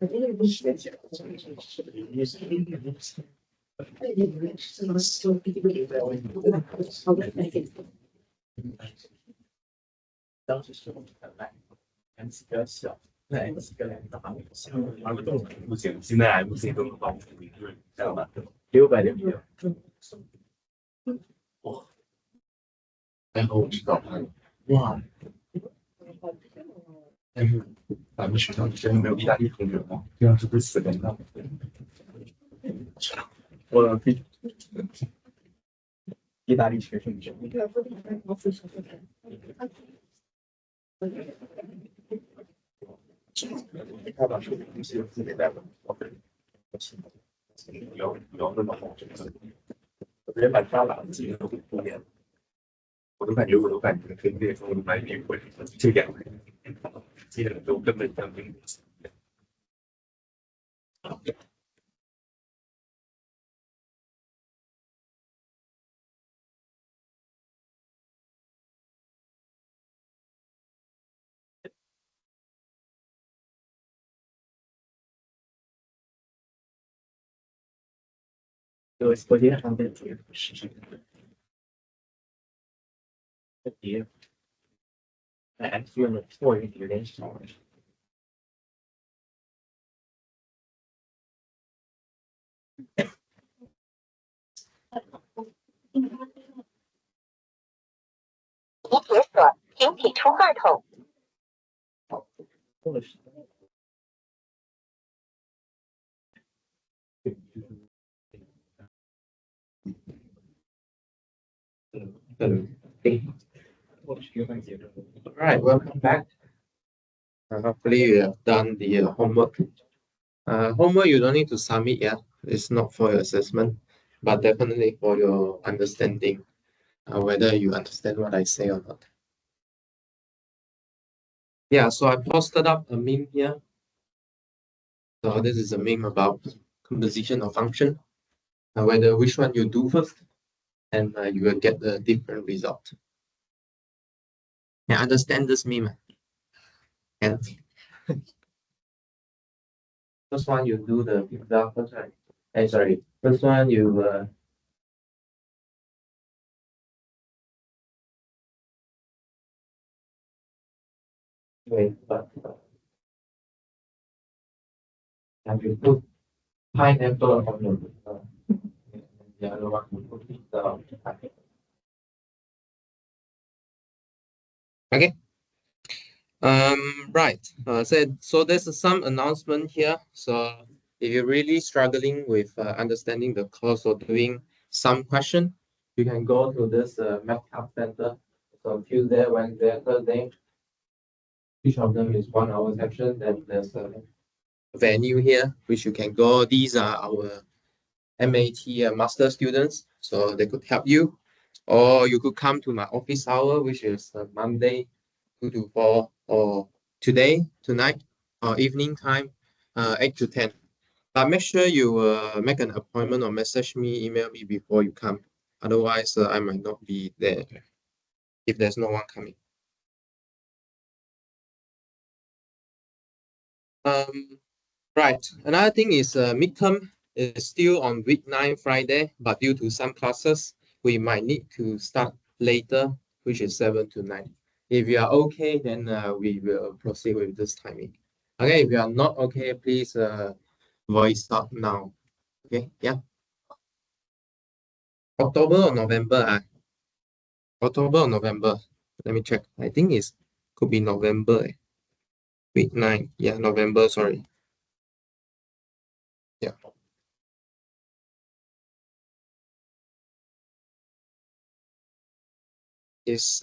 当时是很慢，MC 比较小，那 MC 个两大，他们动不行，现在 MC 都能帮我们就是这样吧，600的，哇，然后我知道，哇，但是咱们学校真的没有意大利同学吗？这样是不是死人了？我比意大利学生比较。他把这个东西自己带了，聊那么好，真的，我直接把他俩自己都给敷衍，我都感觉跟那时候买一回这两个基本都根本上没。我今天上班主要是这个碟，哎，用的错有点少。已解锁，请挤出话筒。好，用的是。Alright, welcome back. Hopefully you have done the homework. Homework you don't need to submit, yeah. It's not for your assessment, but definitely for your understanding, whether you understand what I say or not. Yeah, so I posted up a meme here. So this is a meme about composition of function, whether which one you do first, and you will get a different result. Yeah, understand this meme. And first one you do the pizza first, right? Hey, sorry. First one you wait, but and you put pineapple on the other one you put pizza. Okay. Right. So there's some announcement here. So if you're really struggling with understanding the course or doing some question, you can go to this Math Hub Center. So Tuesday, Wednesday, Thursday. Each of them is 1 hour section. Then there's a venue here, which you can go. These are our MAT master students, so they could help you. Or you could come to my office hour, which is Monday 2 to 4, or tonight, or evening time, 8 to 10. But make sure you make an appointment or message me, email me before you come. Otherwise, I might not be there if there's no one coming. Right. Another thing is midterm is still on week 9 Friday, but due to some classes, we might need to start later, which is 7 to 9. If you are okay, then we will proceed with this timing. Okay, if you are not okay, please voice out now. Okay, yeah. October or November? October or November? Let me check. I think it could be November. Week 9. Yeah, November, sorry. Yeah. It's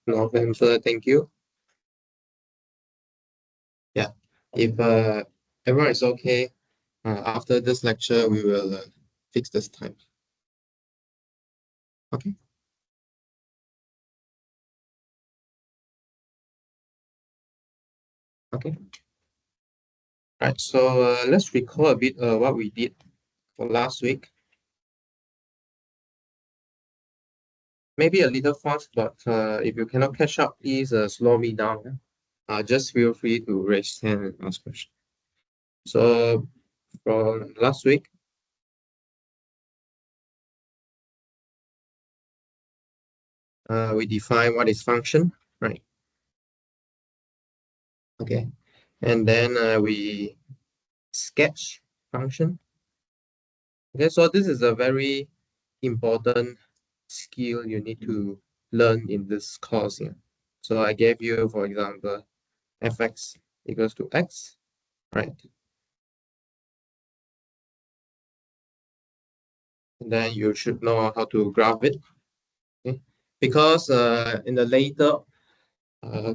November, thank you. Yeah, if everyone is okay, after this lecture, we will fix this time. Okay. Okay. Right. So let's recall a bit what we did for last week. Maybe a little fast, but if you cannot catch up, please slow me down. Just feel free to raise hand and ask questions. So from last week, we define what is function, right? Okay. And then we sketch function. Okay, so this is a very important skill you need to learn in this course here. So I gave you, for example, fx equals to x, right? And then you should know how to graph it, okay? Because in the later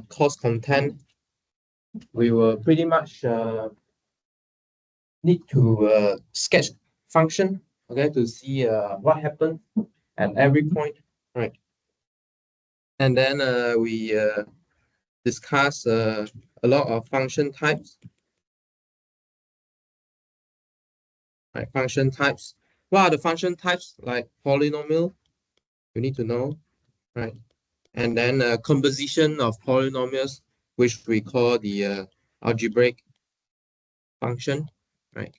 course content, we will pretty much need to sketch function, okay, to see what happened at every point, right? And then we discuss a lot of function types, right? Function types. What are the function types? Like polynomial, you need to know, right? And then composition of polynomials, which we call the algebraic function, right?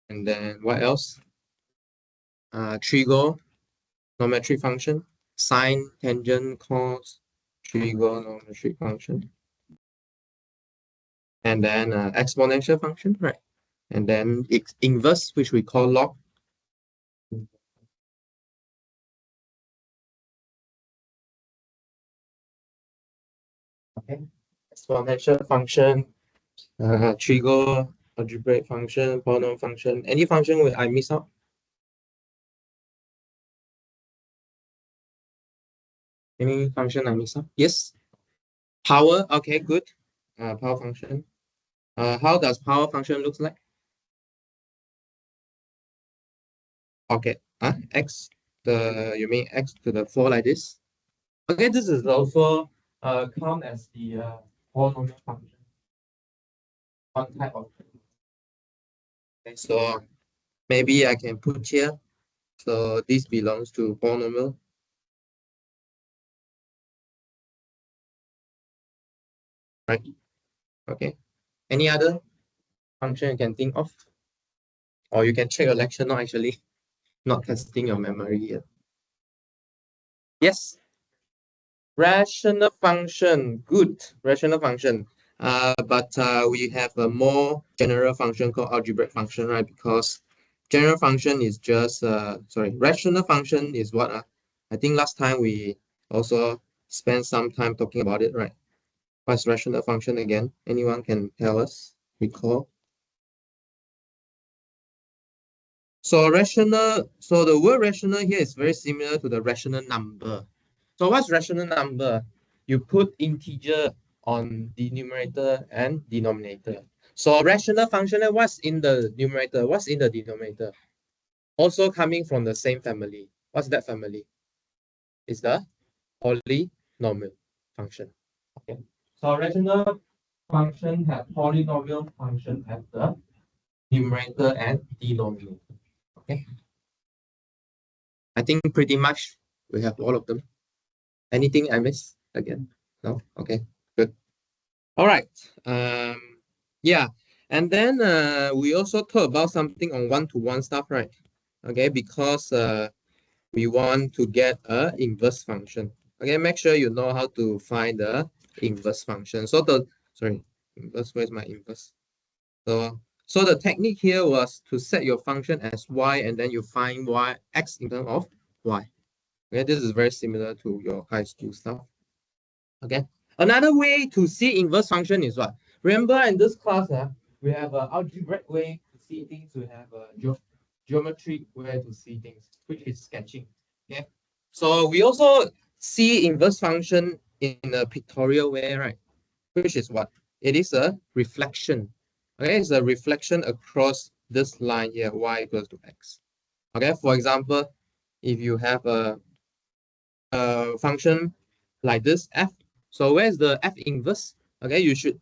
And then what else? Trigonometric function, sine, tangent, cos, trigonometric function, and then exponential function, right? And then inverse, which we call log. Okay, exponential function, trigo, algebraic function, polynomial function. Any function I miss out? Any function I miss out? Yes. Power. Okay, good. Power function. How does power function looks like? Okay. X. You mean x to the 4 like this? Okay, this is also count as the polynomial function. One type of. Okay, so maybe I can put here. So this belongs to polynomial, right? Okay. Any other function you can think of? Or you can check your lecture note actually, not testing your memory here. Yes, rational function, good, rational function. But we have a more general function called algebraic function, right? Because general function is just, sorry, rational function is what? I think last time we also spent some time talking about it, right? What's rational function again? Anyone can tell us, recall? So the word rational here is very similar to the rational number. So what's rational number? You put integer on the numerator and denominator. So rational function, what's in the numerator? What's in the denominator? Also coming from the same family. What's that family? Is the polynomial function. Okay. So rational function have polynomial function at the numerator and denominator. Okay. I think pretty much we have all of them. Anything I missed again? No? Okay, good. All right. Yeah. And then we also talk about something on one-to-one stuff, right? Okay, because we want to get a inverse function. Okay, make sure you know how to find the inverse function. So inverse, where's my inverse? So the technique here was to set your function as y and then you find x in terms of y. Okay, this is very similar to your high school stuff. Okay, another way to see inverse function is what? Remember in this class, we have an algebraic way to see things, we have a geometric way to see things, which is sketching. Okay, so we also see inverse function in a pictorial way, right? Which is what? It is a reflection. Okay, it's a reflection across this line here, y equals to x. Okay, for example, if you have a function like this f. So where's the f inverse? Okay, you should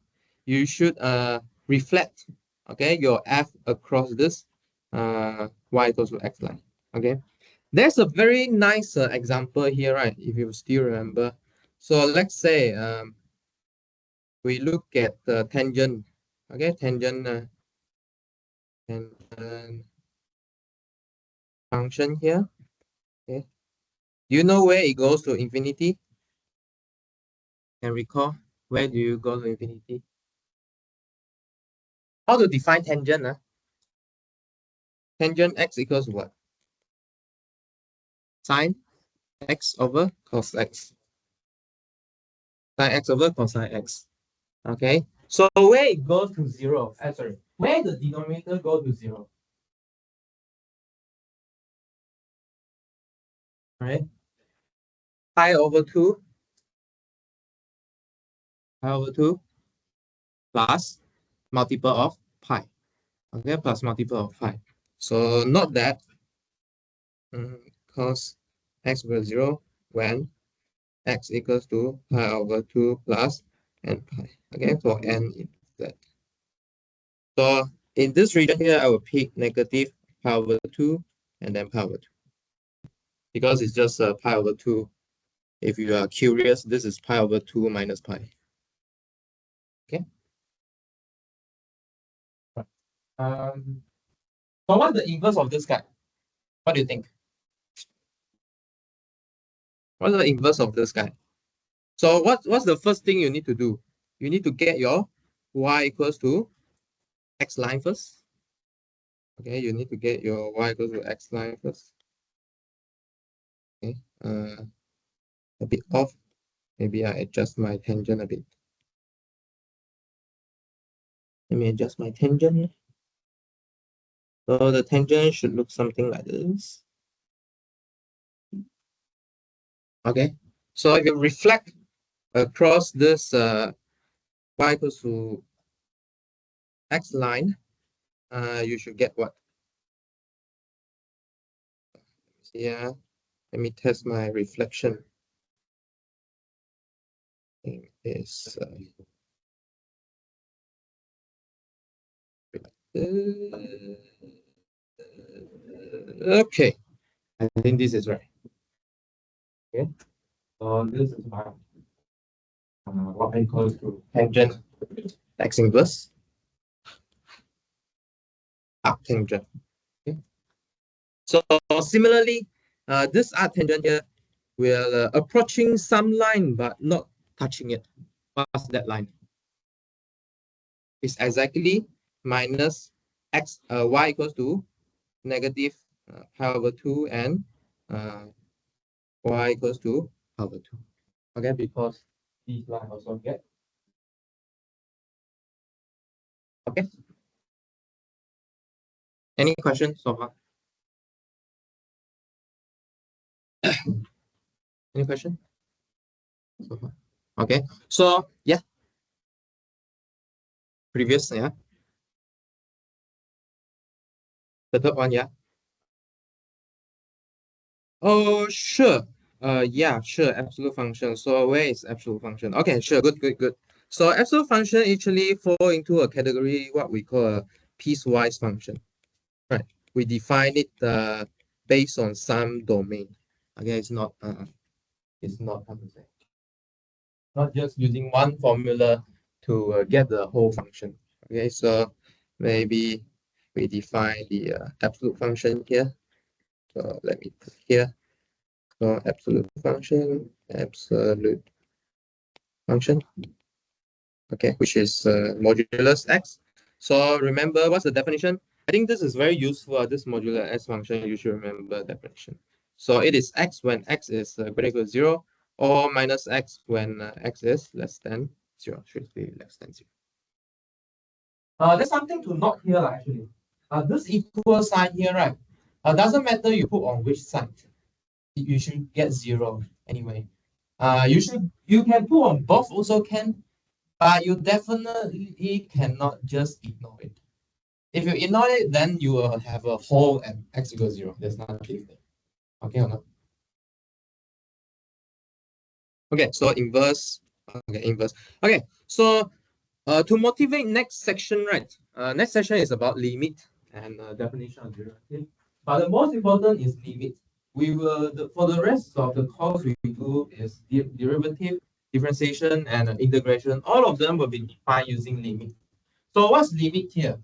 reflect okay your f across this y equals to x line. Okay, there's a very nice example here, right? If you still remember. So let's say we look at the tangent. Okay, tangent tangent function here. Okay. Do you know where it goes to infinity? Can recall where do you go to infinity? How to define tangent? Tangent x equals what? Sine x over cos x. Sine x over cosine x. Okay. So where it goes to zero? Sorry. Where the denominator go to zero? Right? Pi over 2. Pi over 2 plus multiple of pi. Okay, plus multiple of pi. So not that cos x equals 0 when x equals to pi over 2 plus n pi. Okay, for n in z. So in this region here, I will pick negative pi over 2 and then pi over 2. Because it's just pi over 2. If you are curious, this is pi over 2 minus pi. Okay. So what's the inverse of this guy? What do you think? What's the inverse of this guy? So what's the first thing you need to do? You need to get your y equals to x line first. Okay, you need to get your y equals to x line first. Okay, a bit off. Maybe I adjust my tangent a bit. Let me adjust my tangent. So the tangent should look something like this. Okay, so if you reflect across this y equals to x line, you should get what? Yeah, let me test my reflection. Is okay. I think this is right. Okay, so this is my what equals to tangent x inverse arctangent. Okay, so similarly, this arctangent here will approaching some line but not touching it. What's that line? It's exactly minus x y equals to negative pi over 2 and uh, y equals to pi over 2. Okay, because these lines also get. Okay. Any questions so far? Any question so far? Okay. So yeah, previous, yeah. The third one, yeah. Oh, sure. Yeah, sure. Absolute function. So where is absolute function? Okay, sure. Good, good, good. So absolute function actually fall into a category what we call a piecewise function. Right. We define it based on some domain. Okay, it's not how to say, not just using one formula to get the whole function. Okay, so maybe we define the absolute function here. So let me put here. So absolute function, okay, which is modulus x. So remember what's the definition? I think this is very useful. This modular x function, you should remember definition. So it is x when x is greater than 0, or minus x when x is less than 0. Should be less than 0. There's something to note here actually. This equal sign here, right? Doesn't matter you put on which side. You should get 0 anyway. You can put on both also can, but you definitely cannot just ignore it. If you ignore it, then you will have a whole at x equals 0. There's nothing there. Okay or not? Okay, so inverse. Okay, inverse. Okay, so to motivate next section, right? Next section is about limit and definition of derivative. But the most important is limit. We will for the rest of the course we do is derivative, differentiation, and integration. All of them will be defined using limit. So what's limit here?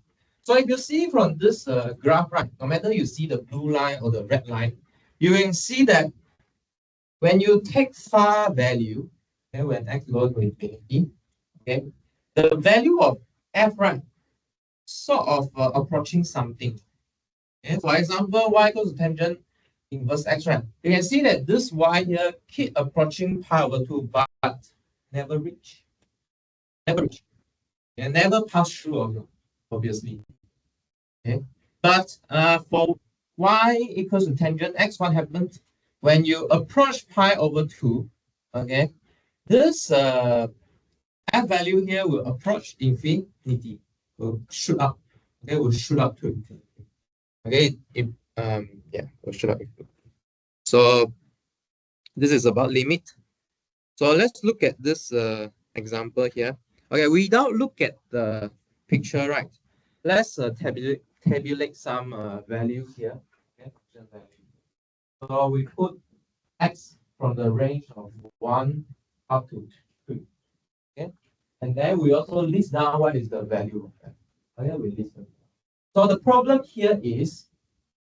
So if you see from this graph, right, no matter you see the blue line or the red line, you can see that when you take far value, okay, when x goes to infinity, okay, the value of f, right, sort of approaching something. Okay? For example, y equals to tangent inverse x, right? You can see that this y here keep approaching pi over 2, but never reach. Never reach. And never pass through also, obviously. Okay. But for y equals to tangent x, what happens? When you approach pi over 2, okay, this f value here will approach infinity, will shoot up. Okay, will shoot up to infinity. Okay, yeah, will shoot up. So this is about limit. So let's look at this example here. Okay, without look at the picture, right? Let's tabulate some values here. Okay, so we put x from the range of 1 up to 3. Okay, and then we also list down what is the value of that. Okay, we list them. So the problem here is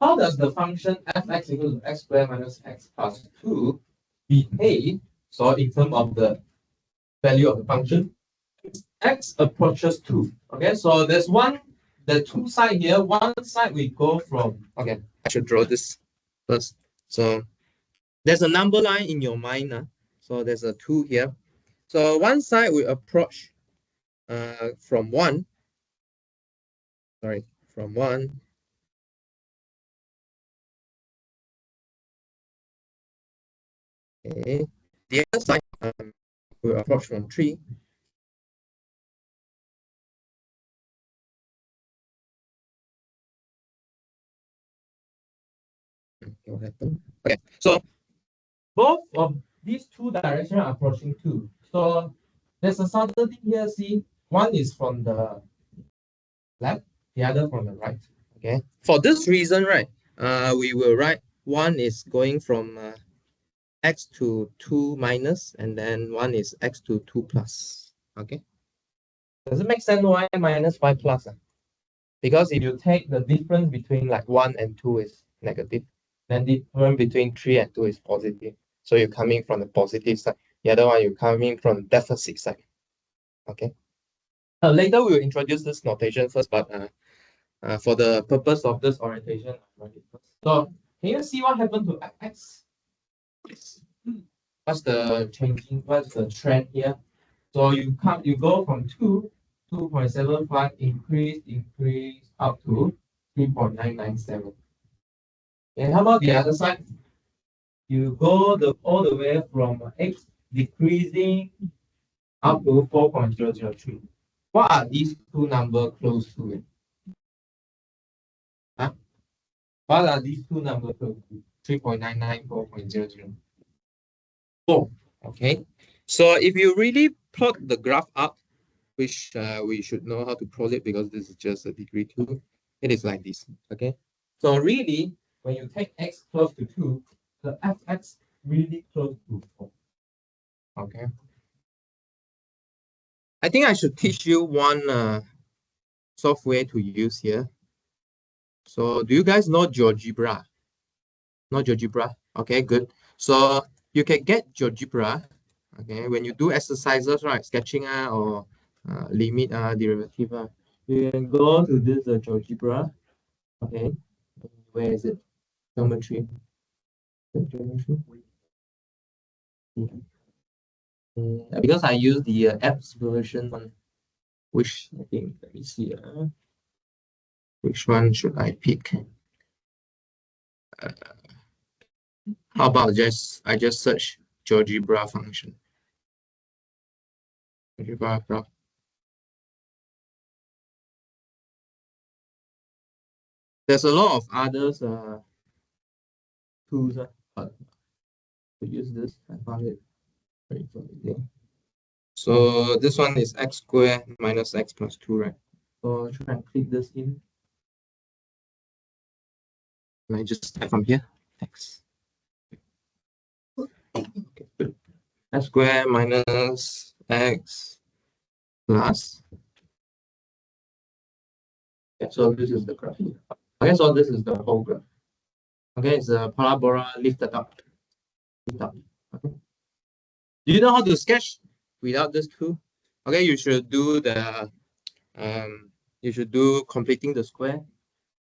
how does the function fx equals to x squared minus x plus 2 behave? So in terms of the value of the function, x approaches 2. Okay, so there's the two side here. One side we go from, okay, I should draw this first. So there's a number line in your mind. So there's a 2 here. So one side we approach from 1, sorry, from 1. Okay, the other side we approach from 3. Okay, what happened? Okay, so both of these two directions are approaching 2. So there's a subtle thing here. See, one is from the left, the other from the right. Okay. For this reason, right, we will write one is going from x to 2 minus, and then one is x to 2 plus. Okay. Does it make sense y minus y plus? Because if you take the difference between like 1 and 2 is negative, then the difference between 3 and 2 is positive. So you're coming from the positive side. The other one, you're coming from the deficit side. Okay. Later, we will introduce this notation first, but for the purpose of this orientation, I write it first. So can you see what happened to fx? What's the changing? What's the trend here? So you go from 2.75 increase up to 3.997. And how about the other side? You go all the way from x decreasing up to 4.003. What are these two numbers close to? Huh? What are these two numbers close to? 3.99, 4.00. Oh, okay. So if you really plot the graph up, which we should know how to plot it because this is just a degree 2, it is like this. Okay. So really, when you take x close to 2, the fx really close to 4. Okay. I think I should teach you one software to use here. So do you guys know GeoGebra? Know GeoGebra? Okay, good. So you can get GeoGebra, okay, when you do exercises, right, sketching or limit derivative, you can go to this GeoGebra, okay. Where is it? Geometry. Geometry. Because I use the apps version one, which I think, let me see, which one should I pick? How about I just search GeoGebra function. GeoGebra. There's a lot of others tools, but to use this, I found it very familiar. So this one is x squared minus x plus 2, right? So try and click this in. And I just type from here, x. Okay, good. X squared minus x plus Okay, so this is the graph here. Okay, so this is the whole graph. Okay, it's a parabola lifted up. Lifted up. Okay. Do you know how to sketch without this tool? Okay, you should do the you should do completing the square.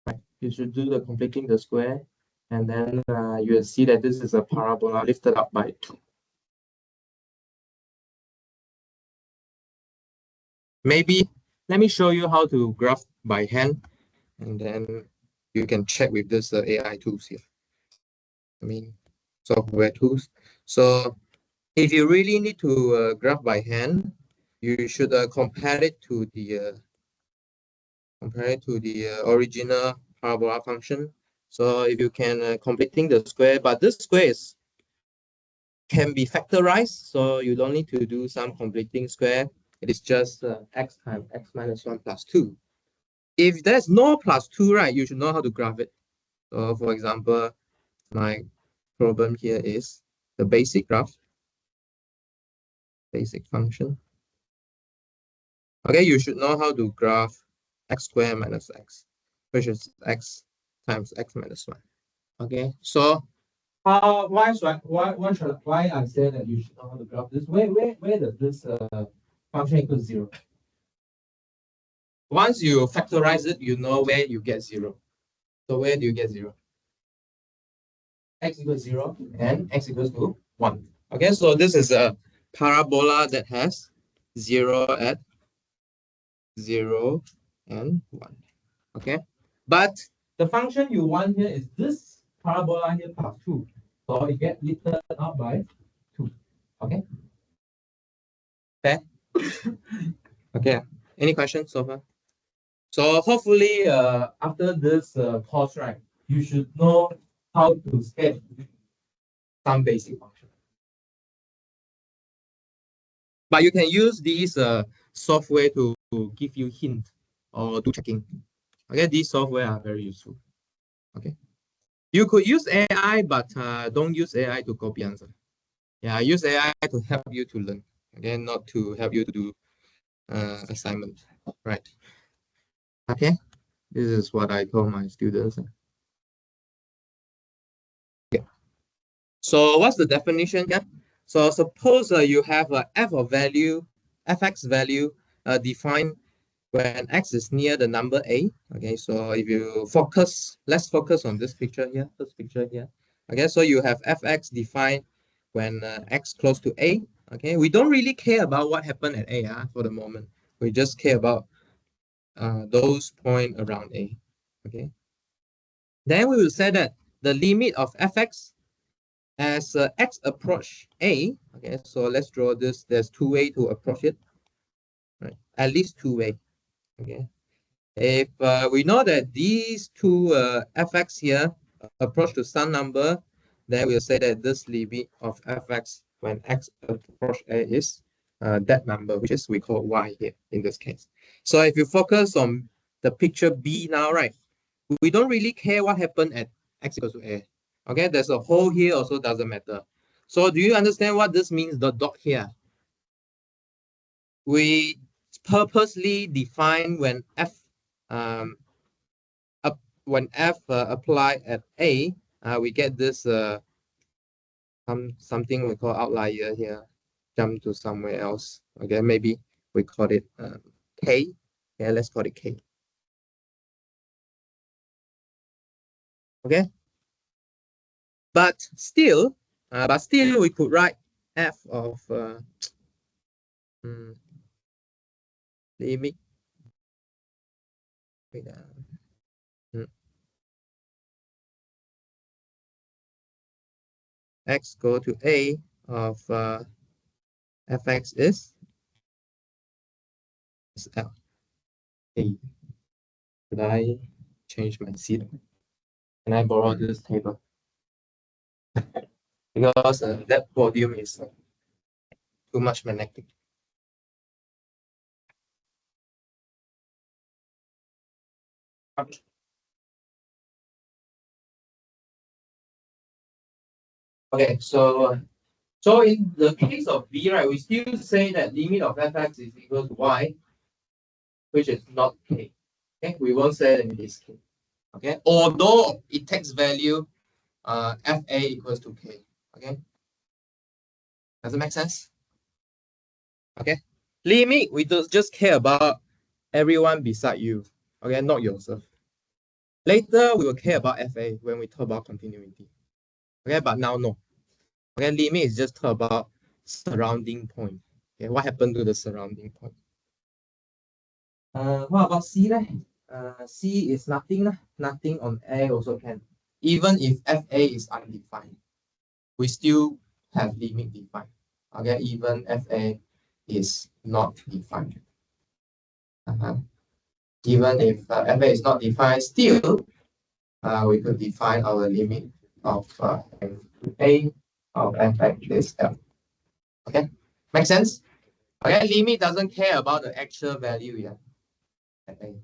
Right? You should do the completing the square, and then you will see that this is a parabola lifted up by 2. Maybe let me show you how to graph by hand, and then you can check with this AI tools here. I mean, software tools. So if you really need to graph by hand, you should compare it to the original parabola function. So if you can completing the square, but this square can be factorized, so you don't need to do some completing square. It is just x times x minus 1 plus 2. If there's no plus 2, right, you should know how to graph it. So for example, my problem here is the basic graph, basic function. Okay, you should know how to graph x squared minus x, which is x times x minus 1. Okay, so why I say that you should know how to graph this? Where does this function equal 0? Once you factorize it, you know where you get 0. So where do you get 0? X equals 0 and x equals to 1. Okay, so this is a parabola that has 0 at 0 and 1. Okay, but the function you want here is this parabola here plus 2. So it gets lifted up by 2. Okay. Okay. Okay. Any questions so far? So hopefully after this course, right, you should know how to sketch some basic function. But you can use these software to give you hint or do checking. Okay, these software are very useful. Okay. You could use AI, but don't use AI to copy answer. Yeah, use AI to help you to learn. Okay, not to help you to do assignment. Right. Okay. This is what I told my students. Okay. So what's the definition here? So suppose you have a f of value, fx value defined when x is near the number a. Okay, so if you focus, let's focus on this picture here, this picture here. Okay, so you have fx defined when x close to a. Okay, we don't really care about what happened at a for the moment. We just care about those points around a. Okay, then we will say that the limit of fx as x approach a. Okay, so let's draw this. There's two ways to approach it. Right, at least two ways. Okay. If we know that these two fx here approach to some number, then we'll say that this limit of fx when x approach a is that number, which is we call y here in this case. So if you focus on the picture B now, right, we don't really care what happened at x equals to a. Okay, there's a hole here also doesn't matter. So do you understand what this means, the dot here? We purposely define when f um, when f apply at a, we get this something we call outlier here, jump to somewhere else. Okay, maybe we call it k. Yeah, let's call it k. Okay, but still we could write f of mm, limit. Wait, x go to a of fx is L. A. Should I change my seat? Can I borrow this table? Because that volume is too much magnetic. Okay, so in the case of B, right, we still say that limit of fx is equal to y, which is not k. Okay, we won't say in this case. Okay, although it takes value fa equals to k. Okay, does it make sense? Okay, limit, we just care about everyone beside you. Okay, not yourself. Later we will care about fa when we talk about continuity. Okay, but now no. Okay, limit is just talk about surrounding point. Okay, what happened to the surrounding point? What about C leh? C is nothing lah. Nothing on A also can. Even if FA is undefined, we still have limit defined. Okay, even FA is not defined. Even if FA is not defined, still we could define our limit of A of FX is L. Okay, make sense? Okay, limit doesn't care about the actual value yet. Okay.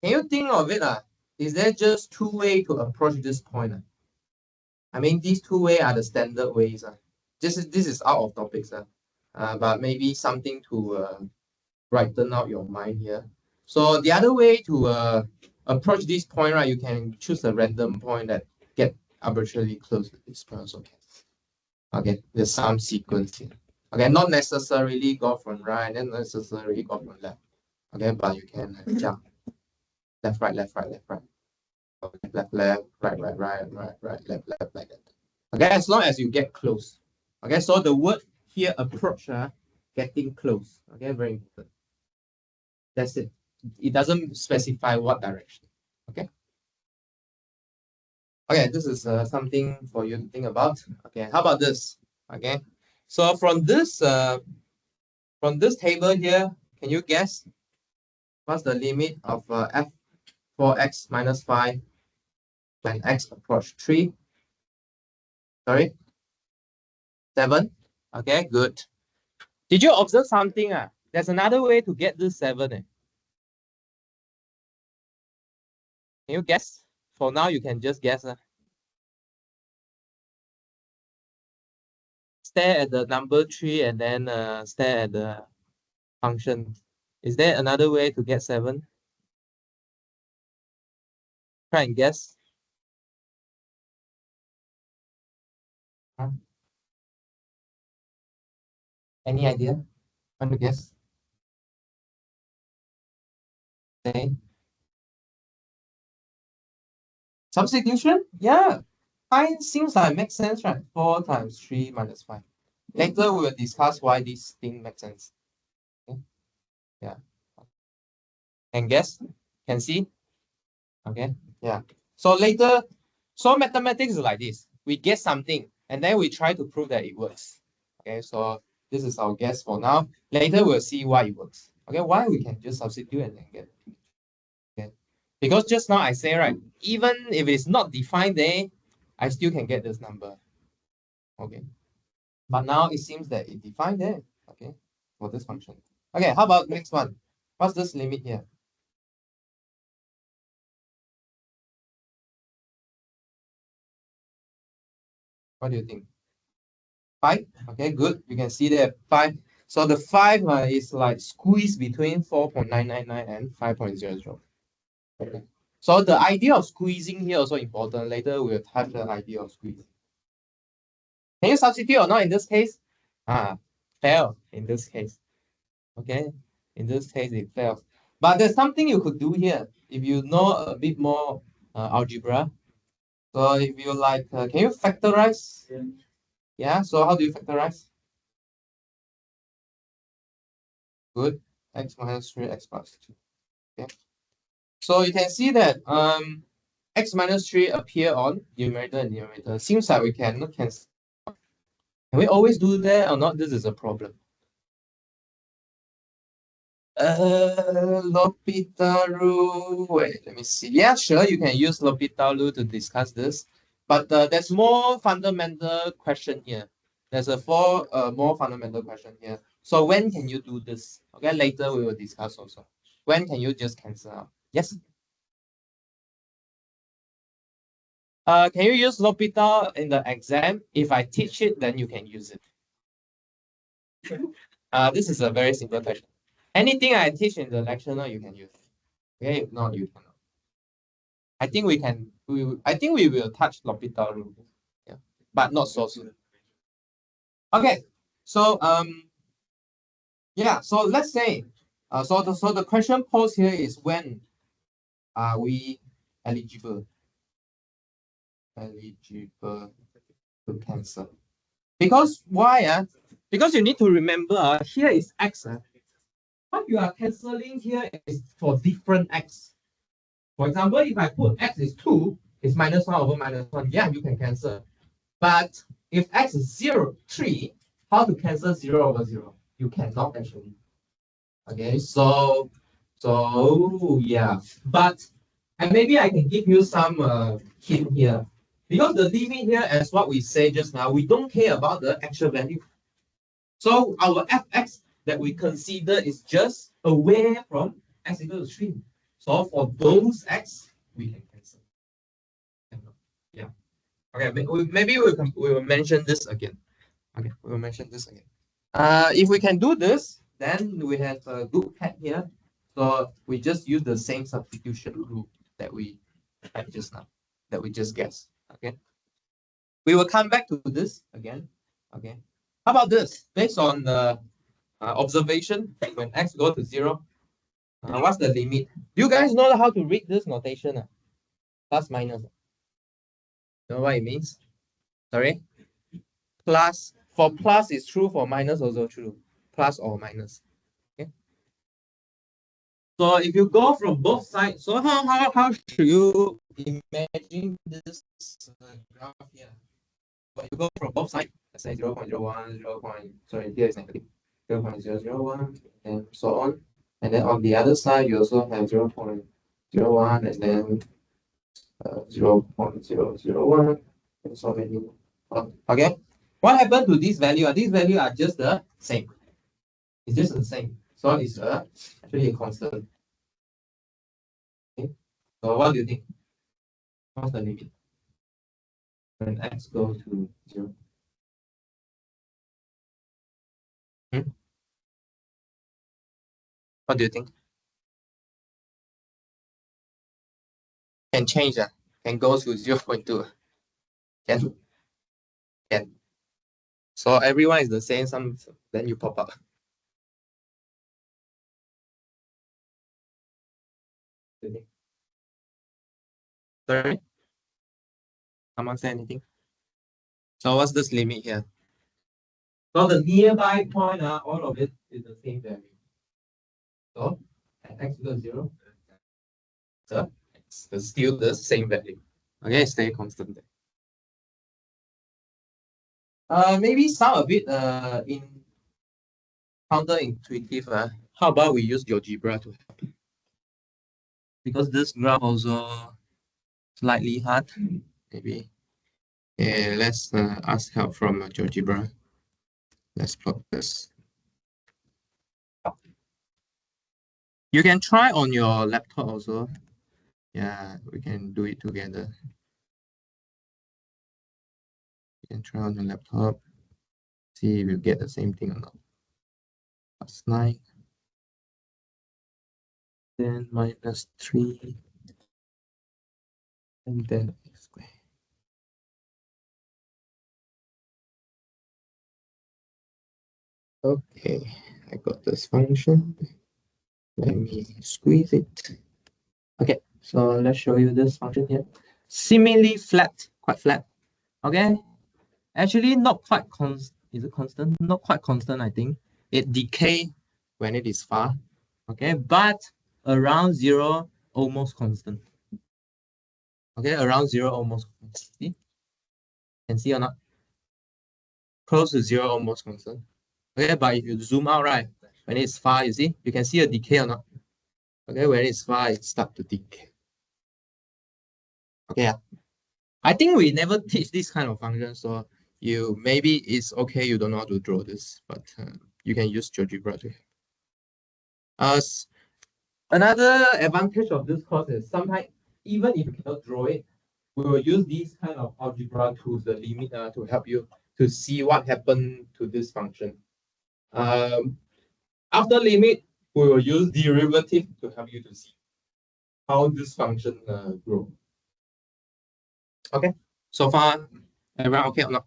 Can you think of it? Is there just two ways to approach this point? I mean, these two ways are the standard ways. This is out of topics. But maybe something to brighten out your mind here. So the other way to approach this point, right, you can choose a random point that get arbitrarily close to this point also can. Okay, there's some sequence here. Okay, not necessarily go from right, and not necessarily go from left. Okay, but you can jump left, right, left, right, left, right. Left, left, right, right, right, right, right, left, left, like that. Okay, as long as you get close. Okay, so the word here, approach, getting close. Okay, very important. That's it. It doesn't specify what direction. Okay. Okay, this is something for you to think about. Okay, how about this? Okay, so from this table here, can you guess what's the limit of f for x minus 5 when x approach 3? Sorry, 7. Okay, good. Did you observe something? There's another way to get this 7. Can you guess? For now, you can just guess. Stare at the number 3 and then stare at the function. Is there another way to get 7? Try and guess. Huh? Any idea? Want to guess? Say. Substitution? Yeah. Fine, seems like makes sense, right? 4 times 3 minus 5. Later, we will discuss why this thing makes sense. Okay? Yeah. Can guess? Can see? Okay. Yeah. So later, so mathematics is like this. We guess something and then we try to prove that it works. Okay, so this is our guess for now. Later we'll see why it works. Okay, why we can just substitute and then get. Okay. Because just now I say, right, even if it's not defined there, I still can get this number. Okay. But now it seems that it defined there. Okay, for this function. Okay, how about next one? What's this limit here? What do you think? 5. Okay, good. You can see there 5. So the 5 is like squeezed between 4.999 and 5.00. Okay. So the idea of squeezing here also important. Later we'll touch the idea of squeezing. Can you substitute or not in this case? Fail in this case. Okay, in this case it fails. But there's something you could do here if you know a bit more algebra. So if you like, can you factorize? Yeah, so how do you factorize? Good. X minus 3, x plus 2. Okay. So you can see that x minus 3 appear on numerator and numerator. Seems like we can cancel. Can we always do that or not? This is a problem. L'Hopital rule. Wait, let me see. Yeah, sure, you can use L'Hopital rule to discuss this. But there's more fundamental question here. There's a more fundamental question here. So when can you do this? Okay, later we will discuss also. When can you just cancel out? Yes. Can you use L'Hopital in the exam? If I teach it, then you can use it. This is a very simple question. Anything I teach in the lecture now you can use. Okay, if not you cannot. I think we can. I think we will touch L'Hopital rule. Yeah, but not so soon. Okay, so yeah. So let's say so the question posed here is when are we eligible to cancel? Because why? Because you need to remember here is x. What you are cancelling here is for different x. For example, if I put x is 2, it's minus 1 over minus 1. Yeah, you can cancel. But if x is 0, 3, how to cancel 0 over 0? You cannot actually. Okay, so yeah. But and maybe I can give you some hint here. Because the limit here, as what we say just now, we don't care about the actual value. So our fx that we consider is just away from x equal to 3. So for those x, we can cancel. Yeah. Okay, maybe we will mention this again. Okay, we will mention this again. If we can do this, then we have a good pad here. So we just use the same substitution rule that we had just now, that we just guessed. Okay. We will come back to this again. Okay. How about this? Based on the observation, when x go to 0, what's the limit? Do you guys know how to read this notation? Plus minus. You know what it means? Sorry? Plus, for plus is true, for minus also true. Plus or minus. Okay. So if you go from both sides, so how should you imagine this graph here? But you go from both sides, let's say 0 0.01, 0. Sorry, here is negative 0.001, and so on. And then on the other side, you also have 0.01 and then 0.001 and so many. Okay. What happened to this value? These values are just the same. It's just the same. So it's actually a constant. Okay. So what do you think? What's the limit when x goes to 0? Hmm? What do you think? Can change that. Can go to 0.2. Can. So everyone is the same. Some then you pop up. Sorry? Someone say anything? So what's this limit here? So the nearby point, all of it is the same value. So at x equals 0, so it's still the same value. Okay, stay constant there. Maybe sound a bit in counterintuitive. How about we use GeoGebra to help? Because this graph also slightly hard. Maybe. Yeah, let's ask help from GeoGebra. Let's plot this. You can try on your laptop also. Yeah, we can do it together. You can try on your laptop. See if you get the same thing or not. Plus 9. Then minus 3. And then x squared. Okay, I got this function. Let me squeeze it. Okay, so let's show you this function here. Seemingly flat, quite flat. Okay, actually not quite constant. Is it constant? Not quite constant, I think. It decay when it is far. Okay, but around 0, almost constant. Okay, around 0, almost constant. See? Can see or not? Close to 0, almost constant. Okay, but if you zoom out, right, when it's far, you see, you can see a decay or not? Okay, when it's far, it starts to decay. Okay, I think we never teach this kind of function, so you maybe it's okay you don't know how to draw this, but you can use GeoGebra to help. Another advantage of this course is sometimes even if you cannot draw it, we will use these kind of algebra tools, the limit, to help you to see what happened to this function. After limit, we will use derivative to help you to see how this function grow. Okay, so far everyone okay or not?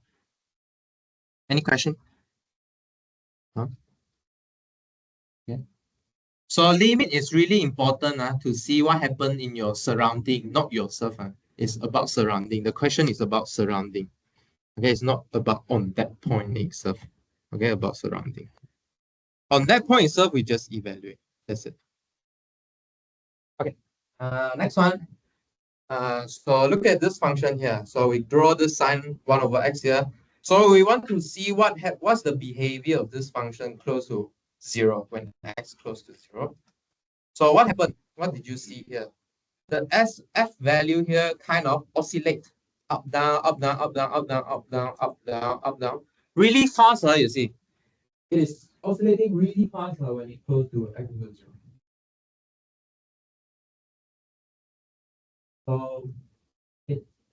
Any question? Huh? Yeah. So limit is really important to see what happened in your surrounding, not yourself. It's about surrounding. The question is about surrounding. Okay, it's not about on that point itself. Okay, about surrounding. On that point itself, we just evaluate. That's it. Okay. Next one. So look at this function here. So we draw this sign 1 over x here. So we want to see what's the behavior of this function close to 0 when x close to 0. So what happened? What did you see here? The f value here kind of oscillate up, down, up, down, up, down, up, down, up, down, up, down, up, down. Really fast, you see. It is oscillating really fast when it close to x equals 0. So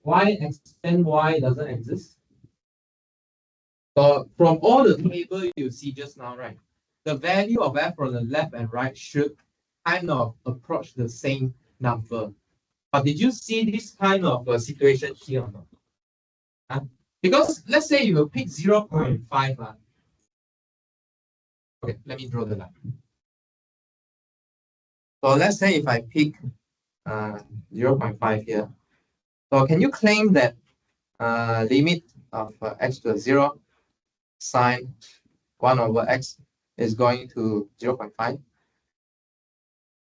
y extend y doesn't exist. So from all the table you see just now, right, the value of f from the left and right should kind of approach the same number. But did you see this kind of situation here or not? Because let's say you will pick 0.5. Okay, let me draw the line. So let's say if I pick 0.5 here. So can you claim that limit of x to 0 sine 1 over x is going to 0.5?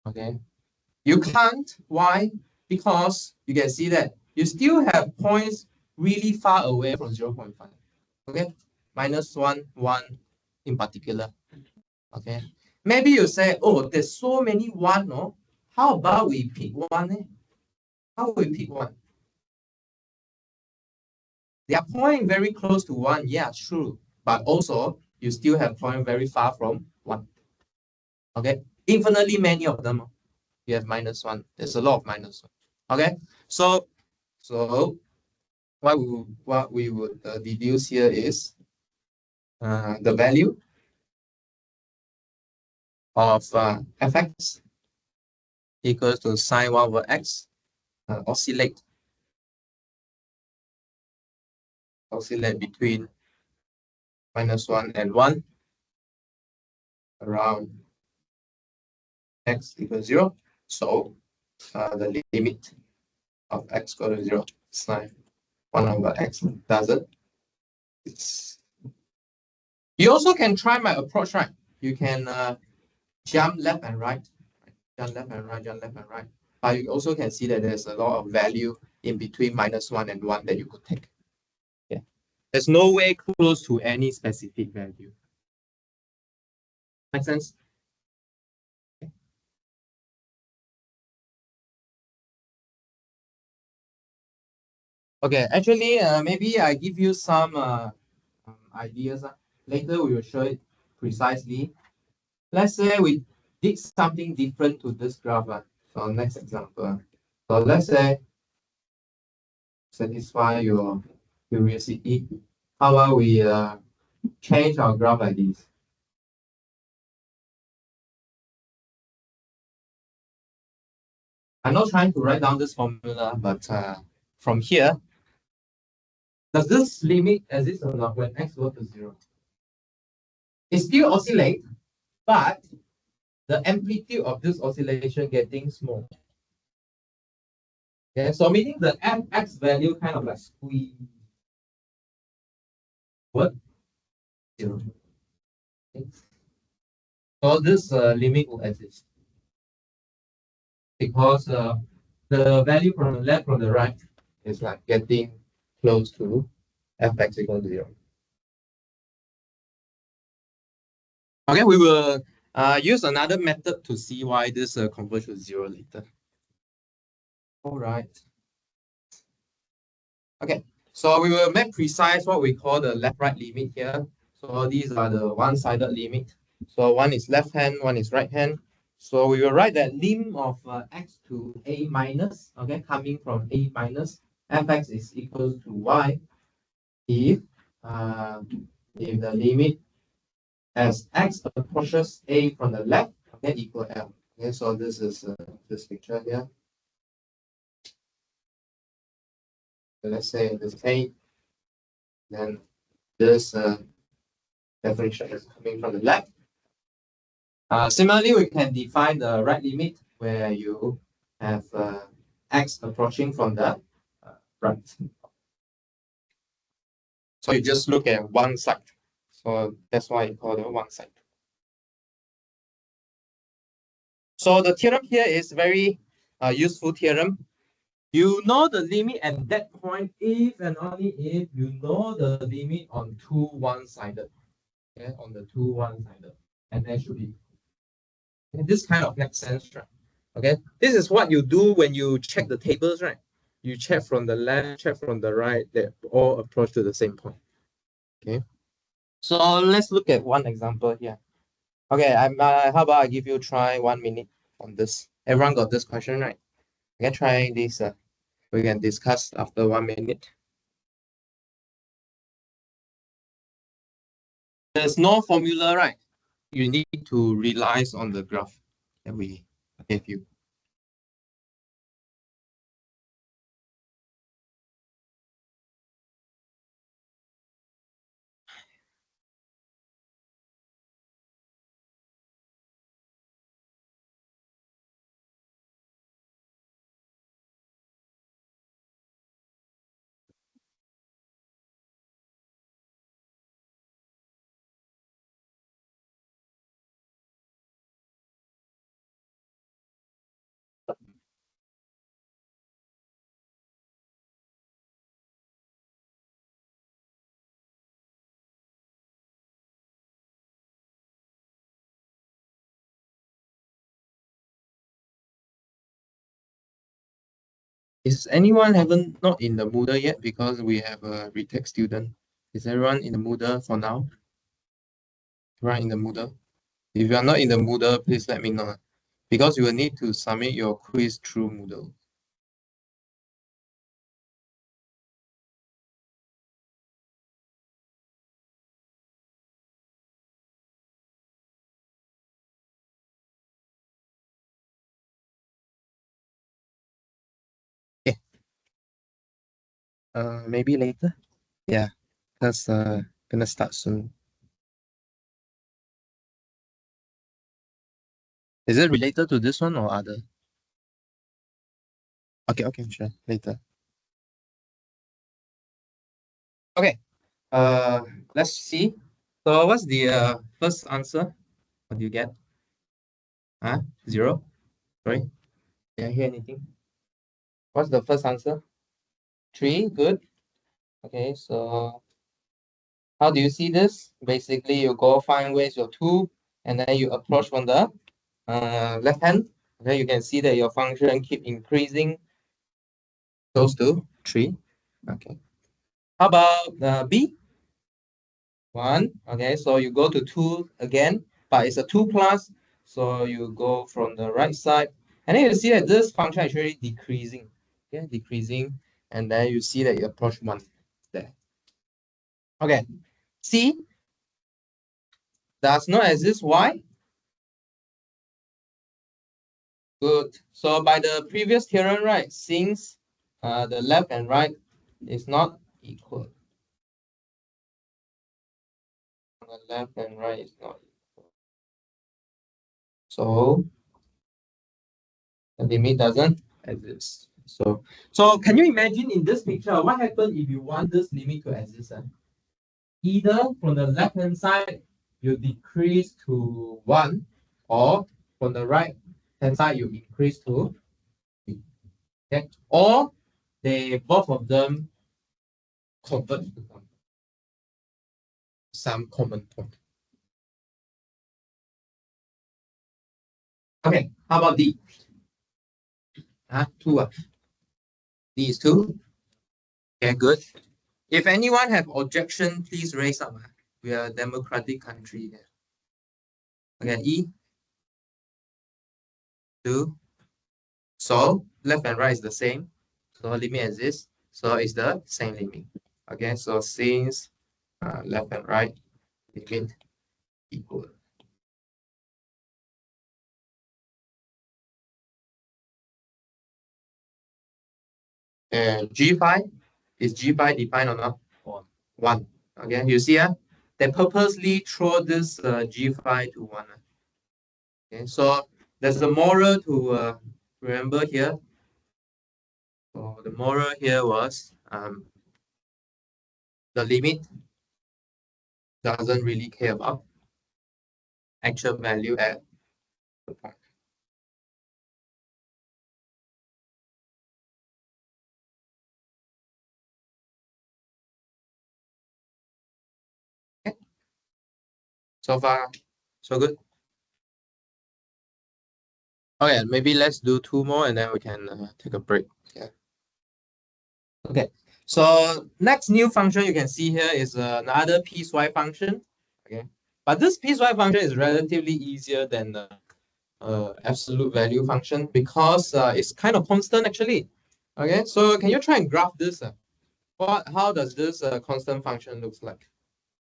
Okay. You can't. Why? Because you can see that you still have points really far away from 0.5. Okay. -1, 1 in particular. Okay. Maybe you say, oh, there's so many 1, no? How about we pick 1? How we pick 1? They are point very close to 1. Yeah, true. But also, you still have point very far from 1. Okay. Infinitely many of them. You have -1. There's a lot of -1. Okay. So what we would deduce here is the value of fx equals to sine 1 over x oscillate between -1 and 1 around x equals 0. So the limit of x go to 0 sine 1 over x doesn't. You also can try my approach, right? You can jump left and right, jump left and right, jump left and right. But you also can see that there's a lot of value in between -1 and 1 that you could take. Yeah. There's no way close to any specific value. Make sense? Okay, actually, maybe I give you some ideas. Later, we will show it precisely. Let's say we did something different to this graph. So next example. So let's say satisfy your curiosity. How about we change our graph like this? I'm not trying to write down this formula, but from here, does this limit exist or not when x goes to 0? It still oscillate, but the amplitude of this oscillation getting small. Okay, so meaning the fx value kind of like squeeze. What? 0. Okay. So this limit will exist because the value from the left from the right is like getting close to fx equal to 0. Okay, we will use another method to see why this converges to 0 later. All right. Okay, so we will make precise what we call the left-right limit here. So these are the one-sided limit. So one is left hand, one is right hand. So we will write that lim of x to a minus, okay, coming from a minus, fx is equal to y if the limit as x approaches a from the left, okay, equal L. Okay, so this is this picture here. So let's say this A, then this definition is coming from the left. Similarly, we can define the right limit where you have x approaching from the right. So you just look at one side. So that's why you call it one side. So the theorem here is very useful theorem. You know the limit at that point if and only if you know the limit on two one-sided. Okay, on the two one-sided. And that should be. And this kind of makes sense, right? Okay, this is what you do when you check the tables, right? You check from the left, check from the right, they all approach to the same point. Okay, so let's look at one example here. Okay, how about I give you try 1 minute on this. Everyone got this question, right? I can try this. We can discuss after 1 minute. There's no formula, right? You need to rely on the graph that we gave you. Is anyone haven't not in the Moodle yet because we have a retake student? Is everyone in the Moodle for now? Right in the Moodle. If you are not in the Moodle, please let me know because you will need to submit your quiz through Moodle. Okay. Maybe later. Yeah, because gonna start soon. Is it related to this one or other? Okay, okay, sure. Later. Okay. Uh, let's see. So what's the first answer? What do you get? Huh? 0? Sorry. Did I hear anything? What's the first answer? 3. Good. Okay. So how do you see this? Basically, you go find where's your 2, and then you approach from the left hand. Okay. You can see that your function keep increasing close to 3. Okay. How about B? 1. Okay, so you go to 2 again, but it's a 2 plus. So you go from the right side. And then you see that this function actually decreasing. Okay, decreasing. And then you see that you approach 1 there. Okay. C does not exist. Why? Good. So by the previous theorem, right, since the left and right is not equal. The left and right is not equal. So the limit doesn't exist. So can you imagine in this picture, what happens if you want this limit to exist? Either from the left hand side, you decrease to 1, or from the right hand side, you increase to 3. Okay? Or they both of them converge to some common point. Okay, how about D? 2. D is 2. Okay, good. If anyone have objection, please raise up. We are a democratic country here. Okay, E, 2. So left and right is the same. So limit exists. So it's the same limit. Okay, so since left and right limit equal. And G5, is G5 defined or not? 1. Okay, you see, they purposely throw this G5 to 1. Okay, so there's a moral to remember here. So the moral here was the limit doesn't really care about actual value at the point. Okay, so far, so good. Okay, maybe let's do two more and then we can take a break. Yeah. Okay, so next new function you can see here is another piecewise function. Okay, but this piecewise function is relatively easier than the absolute value function because it's kind of constant actually. Okay, so can you try and graph this? How does this constant function looks like?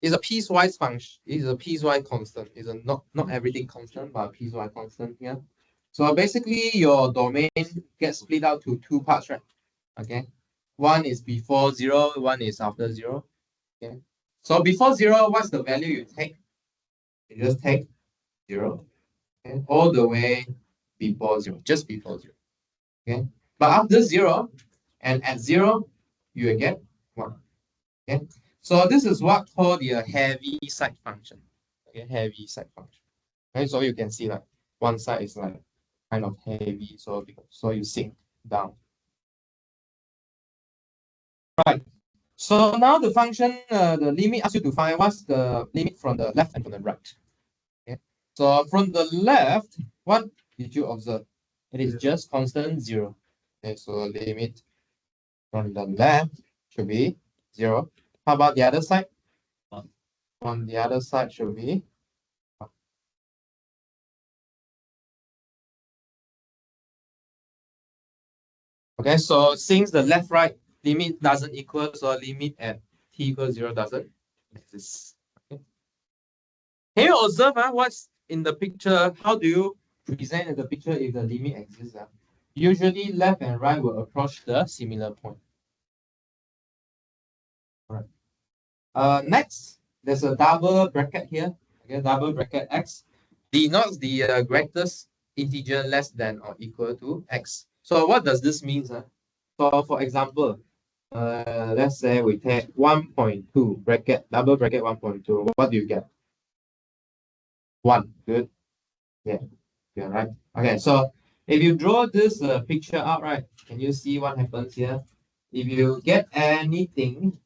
It's a piecewise function. It's a piecewise constant. It's a not everything constant, but a piecewise constant here. So basically, your domain gets split out to two parts, right? Okay, one is before 0, one is after 0. Okay, so before 0, what's the value you take? You just take 0, okay, all the way before 0, just before 0. Okay, but after 0 and at 0, you will get 1. Okay, so this is what called the heavy side function. Okay, heavy side function. Okay, so you can see like one side is like kind of heavy, so you sink down. Right. So now the function, the limit asks you to find what's the limit from the left and from the right. Okay. So from the left, what did you observe? It is just constant 0. Okay, so limit from the left should be 0. How about the other side? From the other side should be. Okay, so since the left right limit doesn't equal, so limit at t equals 0 doesn't exist. Okay. Can you observe what's in the picture? How do you present the picture if the limit exists? Usually left and right will approach the similar point. All right. Next, there's a double bracket here. Okay, double bracket x denotes the greatest integer less than or equal to x. So what does this mean? So for example, let's say we take 1.2 bracket, double bracket 1.2. What do you get? 1. Good. Yeah, you're right. Okay, so if you draw this picture out, right, can you see what happens here? If you get anything,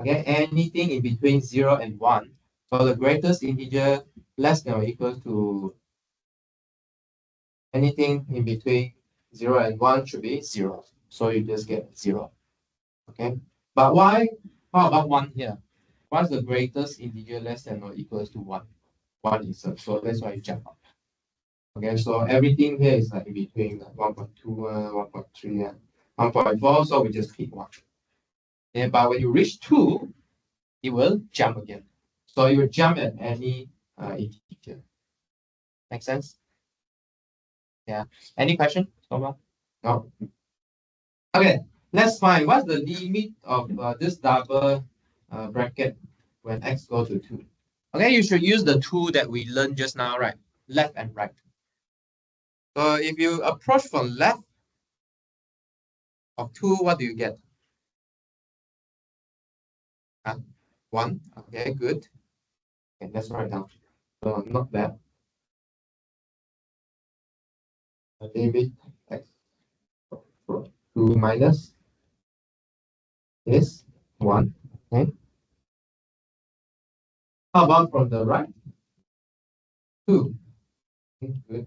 okay, anything in between 0 and 1, so the greatest integer less than or equal to anything in between 0 and 1 should be 0. So you just get 0. Okay, but why? How about 1 here? What's the greatest integer less than or equals to 1? 1 is so that's why you jump up. Okay, so everything here is like in between like 1.2, 1.3, 1.4, so we just pick 1. Yeah, but when you reach 2, it will jump again. So you will jump at any integer. Make sense? Yeah. Any question so far? No. Okay, let's find what's the limit of this double bracket when x goes to 2. Okay, you should use the tool that we learned just now, right? Left and right. So if you approach from left of 2, what do you get? 1. Okay, good. Okay, let's write down. So not bad. Limit x from 2 minus is 1. Okay. How about from the right? 2. Okay, good.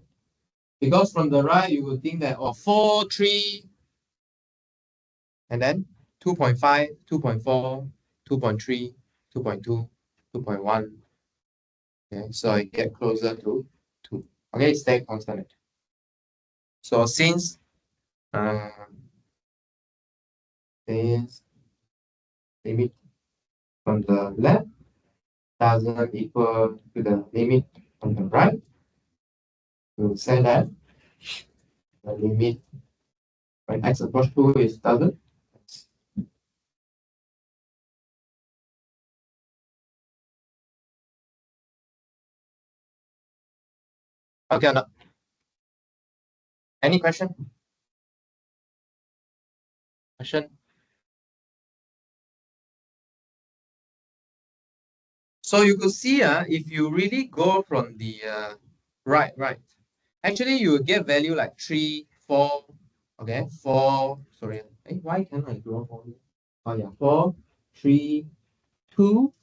Because from the right, you would think that, 4, 3, and then 2.5, 2.4, 2.3, 2.2, 2.1. Okay, so it get closer to 2. Okay, stay constant. So since limit from the left doesn't equal to the limit on the right, we will say that the limit when x approach 2 is doesn't Okay, no. Any question? Question? So you could see, if you really go from the right. Actually, you will get value like 3, 4, okay, 4, sorry. Why can't I draw 4 here? Oh yeah, 4, 3, 2,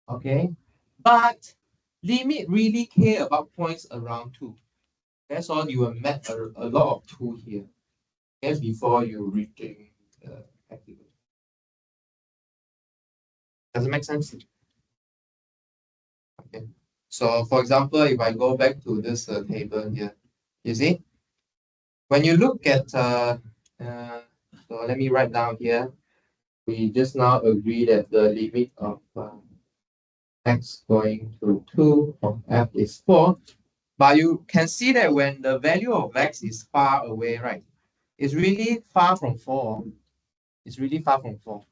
okay. But limit really care about points around 2. That's all you will met a lot of 2 here. Okay, before you reaching activity. Does it make sense? Okay. So for example, if I go back to this table here, you see, when you look at, uh, so let me write down here, we just now agree that the limit of x going to 2 of f is 4. But you can see that when the value of x is far away, right? It's really far from 4. It's really far from 4.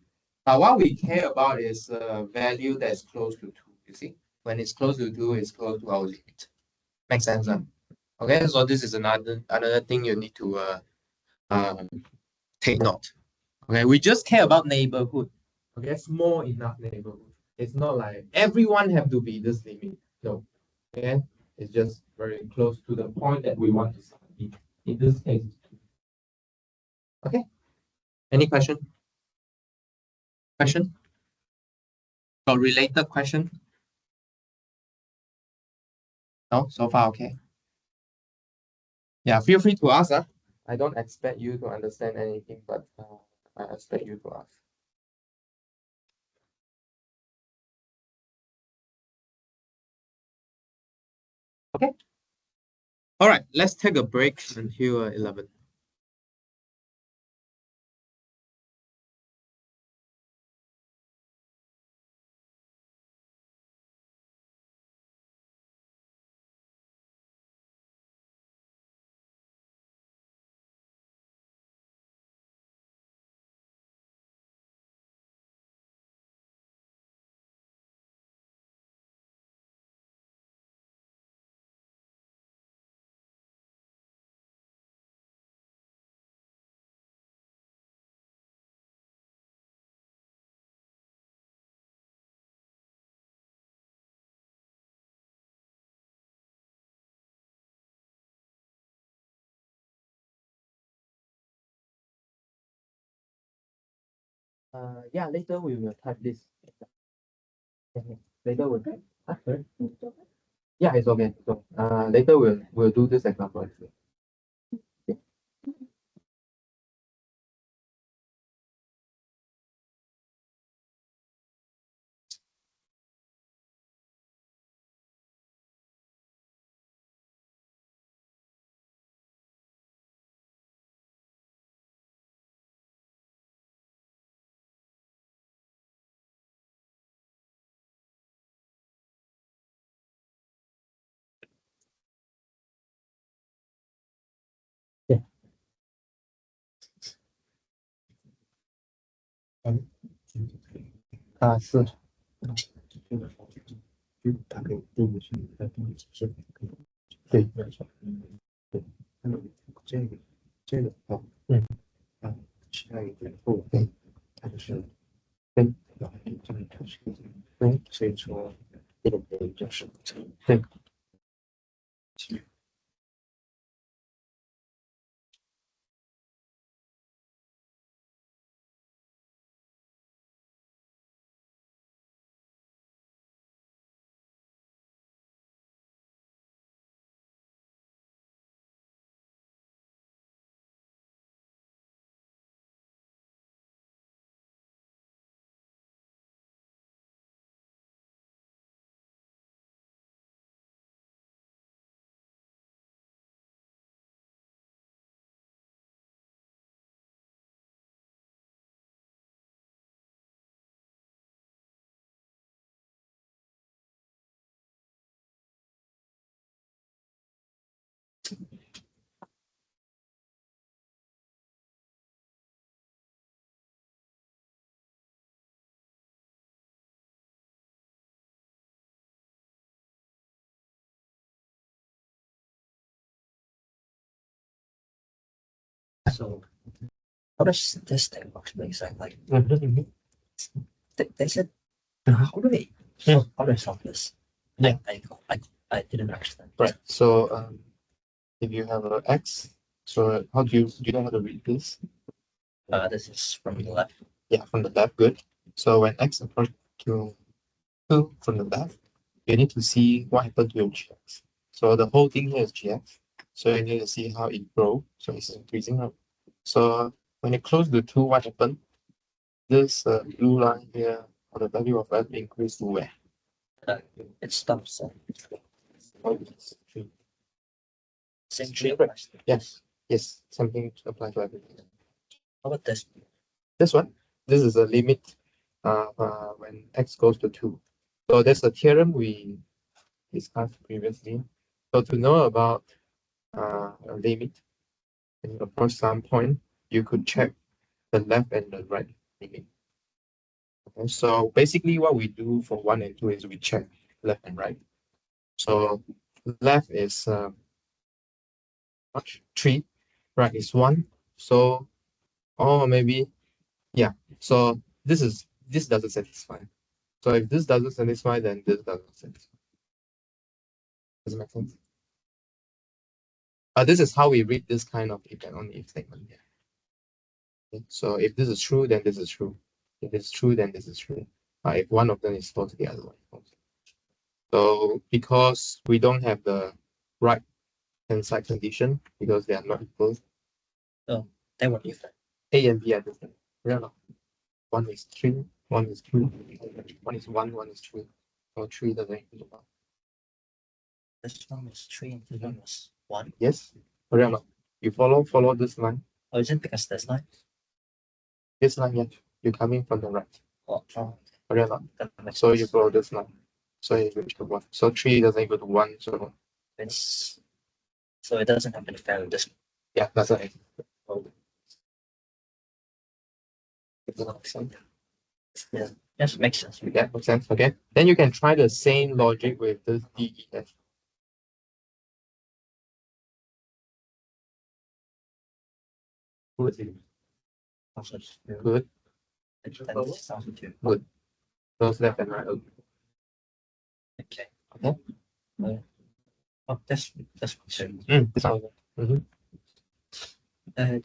But what we care about is a value that's close to 2. You see, when it's close to 2, it's close to our limit. Makes sense, huh? Okay, so this is another thing you need to um, take note. Okay, we just care about neighborhood. Okay, small enough neighborhood. It's not like everyone have to be this limit. No. Okay, it's just very close to the point that we want to study. In this case. Okay. Any question? Question? Or related question? No, so far okay. Yeah, feel free to ask. I don't expect you to understand anything, but I expect you to ask. Okay. All right, let's take a break until 11. Yeah, later we will type this. Okay. Later we'll type. Sorry. Yeah, it's okay. So later we'll do this example. Yeah. 是。它可以定义是在定义是可以，对，没错，对，那么这个啊，下一个部分它就是对，然后这个它是对，所以说这个就是对。So how does this thing work? Exactly. They said, how do they solve this? Yeah. I didn't understand. Right. So if you have a x, so how do you know how to read this? This is from the left. Yeah, from the left. Good. So when x approaches to 2 from the left, you need to see what happened to your gx. So the whole thing here is gx. So you need to see how it grows. So it's increasing up. So when it close to 2, what happened? This blue line here, or the value of f increase to where? It stops. Oh, it's 3. Same Three, tree. Yes. Yes. Something to apply to everything. How about this? This one, this is a limit when x goes to 2. So there's a theorem we discussed previously. So to know about a limit when you approach some point, you could check the left and the right limit. Okay, so basically what we do for 1 and 2 is we check left and right. So left is 3, right is 1. So, or maybe, yeah. So this doesn't satisfy. So if this doesn't satisfy, then this doesn't satisfy. Does it make sense? This is how we read this kind of if and only if statement here. Okay, so if this is true, then this is true. If it's true, then this is true. If one of them is false, the other one is false. So because we don't have the right hand side condition because they are not equal. Oh, they were different. A and B are different. Yeah, no. One is 3, one is 2, one is 1, one is 3. So 3 doesn't equal to 1. This one was 3 and this one was 1. Yes, correct. You follow this line. Oh, is it because this line? This line, yeah. You're coming from the right. Oh, Correct. that makes So sense. you follow this line. So you reach to 1. So 3 doesn't equal to 1. So It's so it doesn't have any value. This yeah, that's it. yeah, yes, makes sense. Yeah, makes sense. Okay. Then you can try the same logic with this DEF. Good. Also, Good. and then this is also 2. Good. Those left and right. Okay. Okay. Oh, this one too. This one. Mm-hmm. Uh,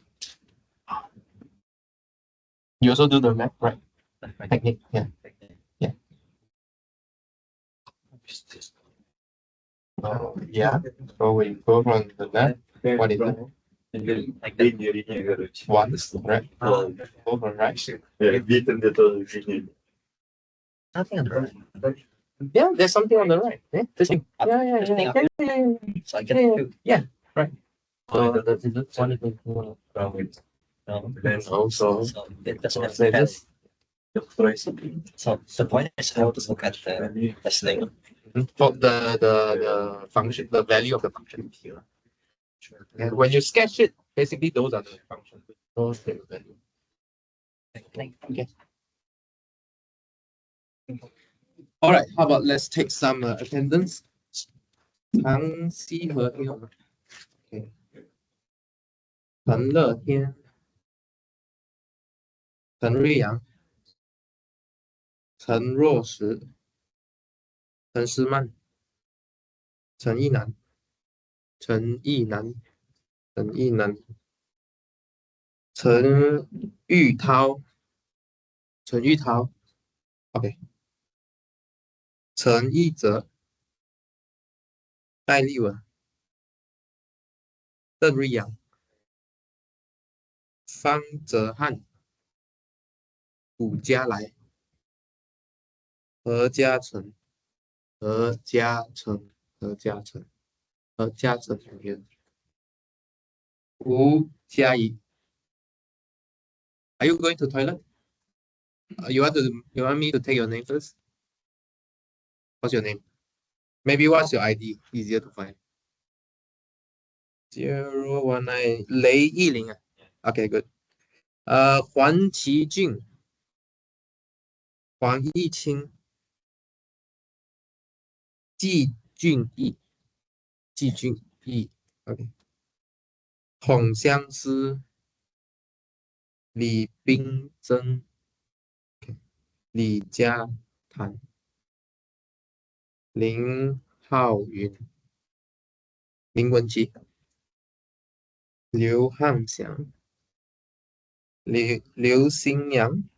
You also do the left right right. technique. Yeah. Yeah. Yeah. So we go from the left. What is it? Like that. 1, right? Go from right. Nothing on the right. Yeah, there's something on the right. Yeah, this thing. Yeah. So I get Yeah. 2. Yeah, right. So is it 1 equal to No. also So it doesn't have say value. this? So the point is how to look at this thing. For the function, the value of the function here. And when you sketch it, basically those are the functions. Those are the value. Okay. All right. How about let's take some attendance. 常西和天。Okay. 陈乐天、陈瑞阳、陈若石、陈思曼、陈意南、陈意南、陈意南、陈玉涛、陈玉涛 ，OK，陈义哲、戴立文、邓瑞阳、方泽汉、古家来、何嘉诚、何嘉诚、何嘉诚、何嘉诚同学，吴佳怡。Are you going to toilet? You want me to take your name first? What's your name? Maybe what's your ID? Easier to find. 019雷艺林啊。Okay, good. 黄奇俊、黄义清、季俊义、季俊义。OK. 孔相思、李冰珍、李嘉坦、林浩云、林文琪、刘汉祥、刘新阳，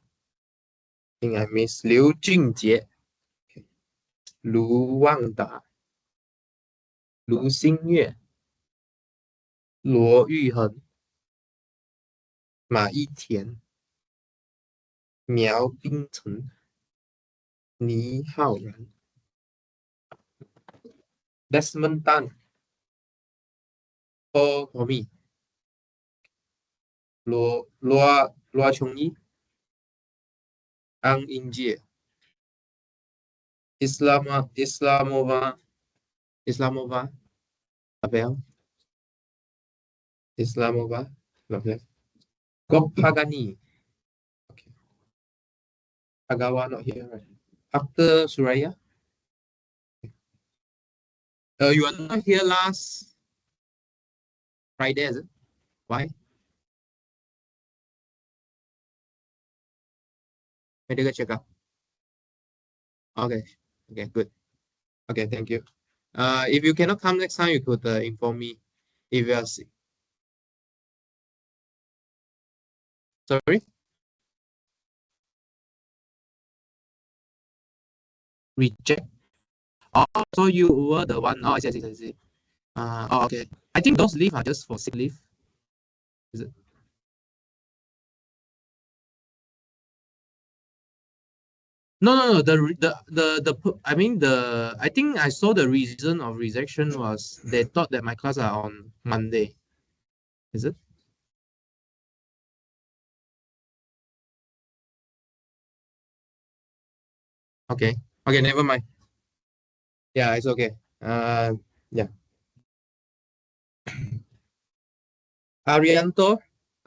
应该 miss 刘俊杰、卢旺达、卢新月、罗玉恒、马一田、苗冰成、倪浩然、Desmond Tan、Paul Homi、罗琼一、安英杰、Islamova Abel、Islamova Abel、Gopagani. Okay. Agawa not here, right? After Suraya. You are not here last Friday, is it? Why? Medical checkup. Okay. Okay, good. Okay, thank you. If you cannot come next time, you could inform me if you are sick. Sorry? Reject. Oh, so you were the one. Oh, I see. Oh, okay. I think those leave are just for sick leave. Is it? No. I mean I think I saw the reason of rejection was they thought that my class are on Monday. Is it? Okay. Okay, never mind. Yeah, it's okay. Yeah. Arianto,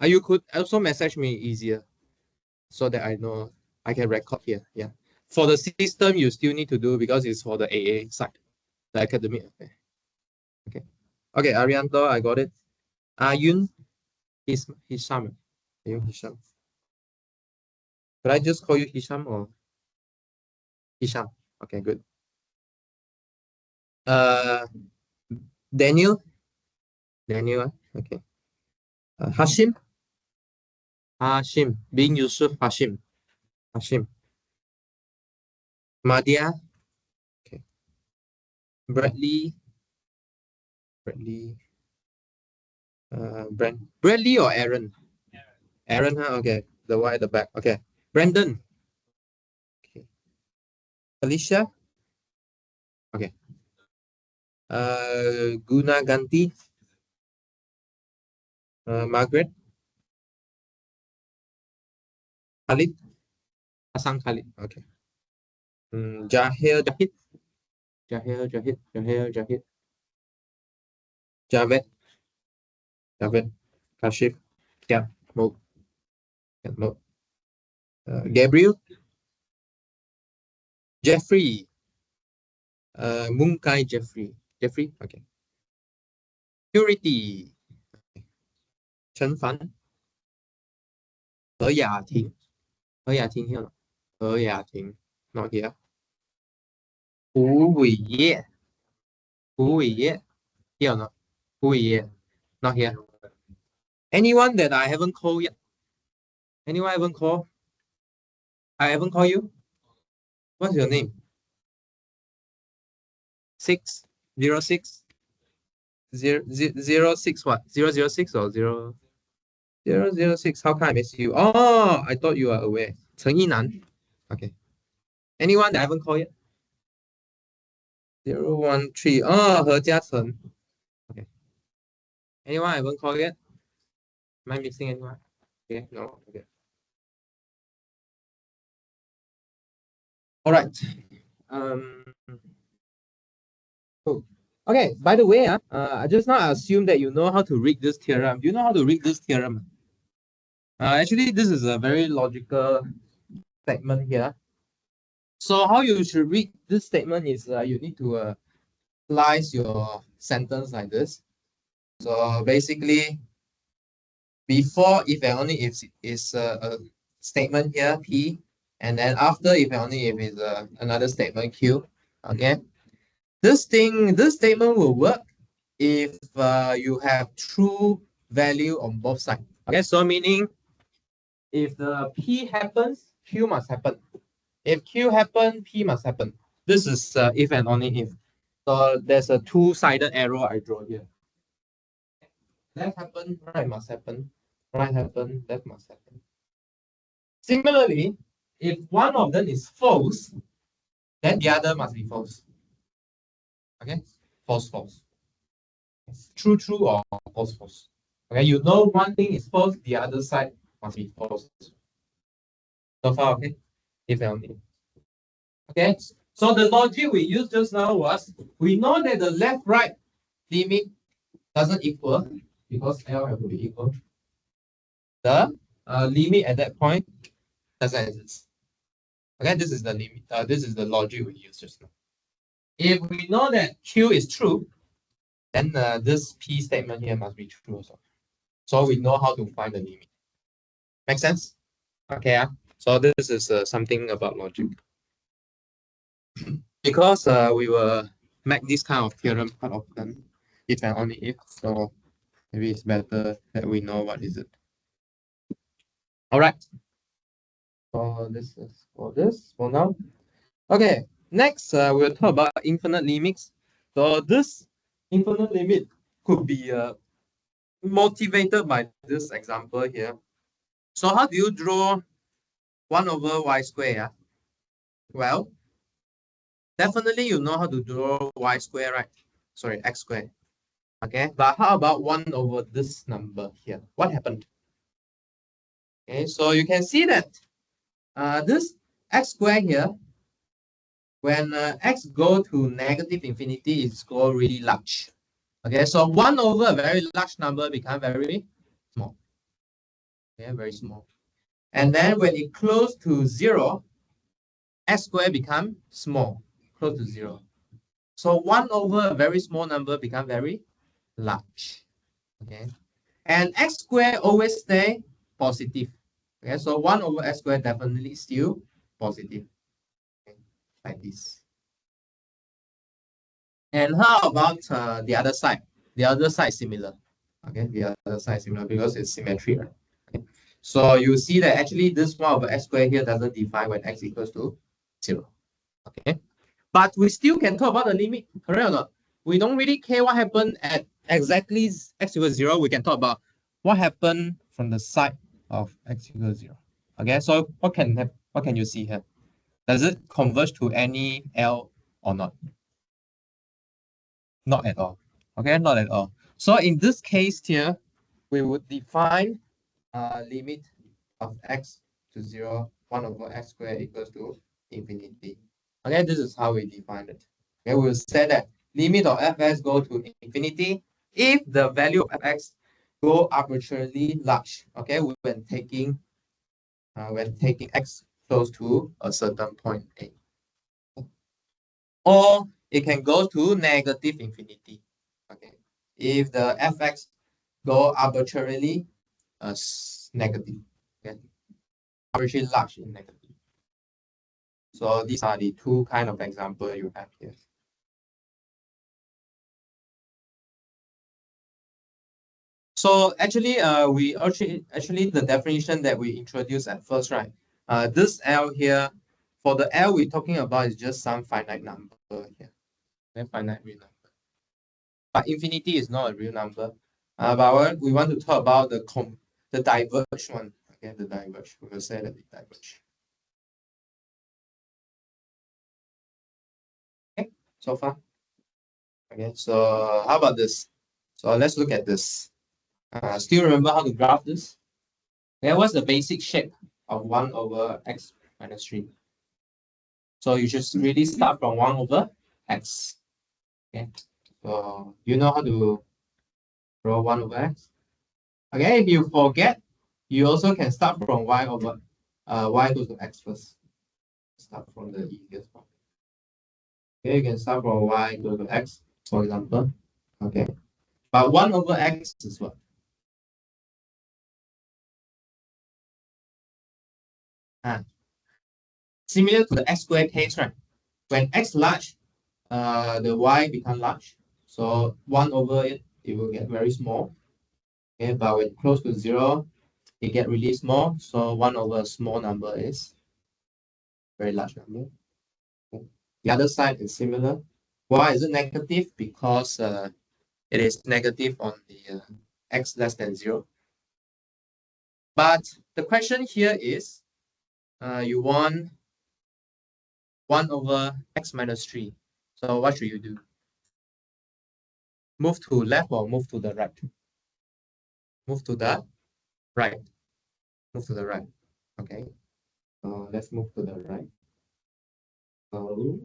you could also message me easier so that I know I can record here. Yeah. For the system, you still need to do because it's for the AA side, the academic. Okay. Okay. Okay, Arianto, I got it. Ayun is Hisham. Ayun Hisham. Could I just call you Hisham or Hisham? Okay, good. Uh, Daniel. Daniel. Okay. Hashim. Hashim. Being Yusuf Hashim. Hashim. Madia. Okay. Bradley. Bradley. Bradley or Aaron? Aaron, huh? Okay. The one at the back. Okay. Brandon. Okay. Alicia. Okay. Guna Ganti. Margaret. Khalid. Hassan Khalid. Okay. Jahil Jahid. Jahid. Javed. Javed. Kashif. Yeah. Mo. Yeah, Mo. Gabriel. Jeffrey. Munkai Jeffrey. Jeffrey. Okay. Purity. Chen Fan. He Yating. He Yating here. He Yating. Not here. Hu Wei Hu Wei here or not? Hu Wei not here. Anyone that I haven't called yet? Anyone I haven't called? I haven't called you? What's your name? 606 006 what? 006 or 006? How can I miss you? Oh, I thought you were aware. Cheng Yinan. Okay. Anyone that I haven't called yet? 013. Oh, He Jiachen. Okay. Anyone I haven't called yet? Am I missing anyone? Okay, no. Okay. All right. Cool. Okay, by the way, I just now assume that you know how to read this theorem. Do you know how to read this theorem? Actually, this is a very logical statement here. So how you should read this statement is you need to slice your sentence like this. So basically, before if and only if is a statement here P, and then after if and only if is another statement Q. Okay, this statement will work if you have true value on both sides. Okay, so meaning if the P happens, Q must happen. If Q happen, P must happen. This is if and only if. So there's a two-sided arrow I draw here. Left happen, right must happen. Right happen, left must happen. Similarly, if one of them is false, then the other must be false. Okay, false, false. True, true, or false, false. Okay, you know one thing is false, the other side must be false. So far, okay? If and only. Okay, so the logic we used just now was we know that the left right limit doesn't equal because L have to be equal. The limit at that point doesn't exist. Okay, this is the limit. This is the logic we use just now. If we know that Q is true, then this P statement here must be true also. So we know how to find the limit. Make sense? Okay. So this is something about logic. Because we will make this kind of theorem quite often, if and only if. So maybe it's better that we know what is it. All right. So this is for this for now. Okay. Next, we'll talk about infinite limits. So this infinite limit could be motivated by this example here. So how do you draw 1 over y square? Yeah? Well, definitely you know how to draw y square, right? Sorry, x square. Okay, but how about 1 over this number here? What happened? Okay, so you can see that this x square here, when x go to negative infinity, it's go really large. Okay, so 1 over a very large number become very small. Okay, very small. And then when it close to 0, x square become small, close to 0. So 1 over a very small number become very large. Okay, and x square always stay positive. Okay, so 1 over x square definitely still positive. Okay, like this. And how about the other side? The other side is similar. Okay, the other side is similar because it's symmetry. Right? Okay. So you see that actually this 1 over x square here doesn't define when x equals to 0. Okay, but we still can talk about the limit, correct or not? We don't really care what happened at exactly x equals 0. We can talk about what happened from the side of x equals 0. Okay, so what can you see here? Does it converge to any L or not? Not at all. Okay, not at all. So in this case here, we would define limit of x to 0, 1 over x squared equals to infinity. Okay, this is how we define it. Okay, we'll say that limit of fx go to infinity if the value of fx go arbitrarily large. Okay, when taking x close to a certain point A. Or it can go to negative infinity. Okay, if the fx go arbitrarily negative. Okay, arbitrarily large in negative. So these are the two kind of example you have here. So actually, we actually the definition that we introduced at first, right? This L here, for the L we're talking about is just some finite number here, finite real number. But infinity is not a real number. But we want to talk about the diverge one. Okay, the diverge. We will say that the diverge. Okay, so far. Okay, so how about this? So let's look at this. Still remember how to graph this? Okay, what's the basic shape of 1 over x minus 3? So you should really start from 1 over x. Okay, so you know how to draw 1 over x? Okay, if you forget, you also can start from y over y equals to x first. Start from the easiest one. Okay, you can start from y equals to x, for example. Okay, but 1 over x is what? Similar to the x squared case, right? When x large, the y become large. So 1 over it, it will get very small. Okay, but when close to 0, it get really small. So 1 over a small number is very large number. Okay. The other side is similar. Why is it negative? Because it is negative on the x less than 0. But the question here is, you want 1 over x minus 3. So what should you do? Move to left or move to the right? Move to the right. Move to the right. Okay. Let's move to the right. So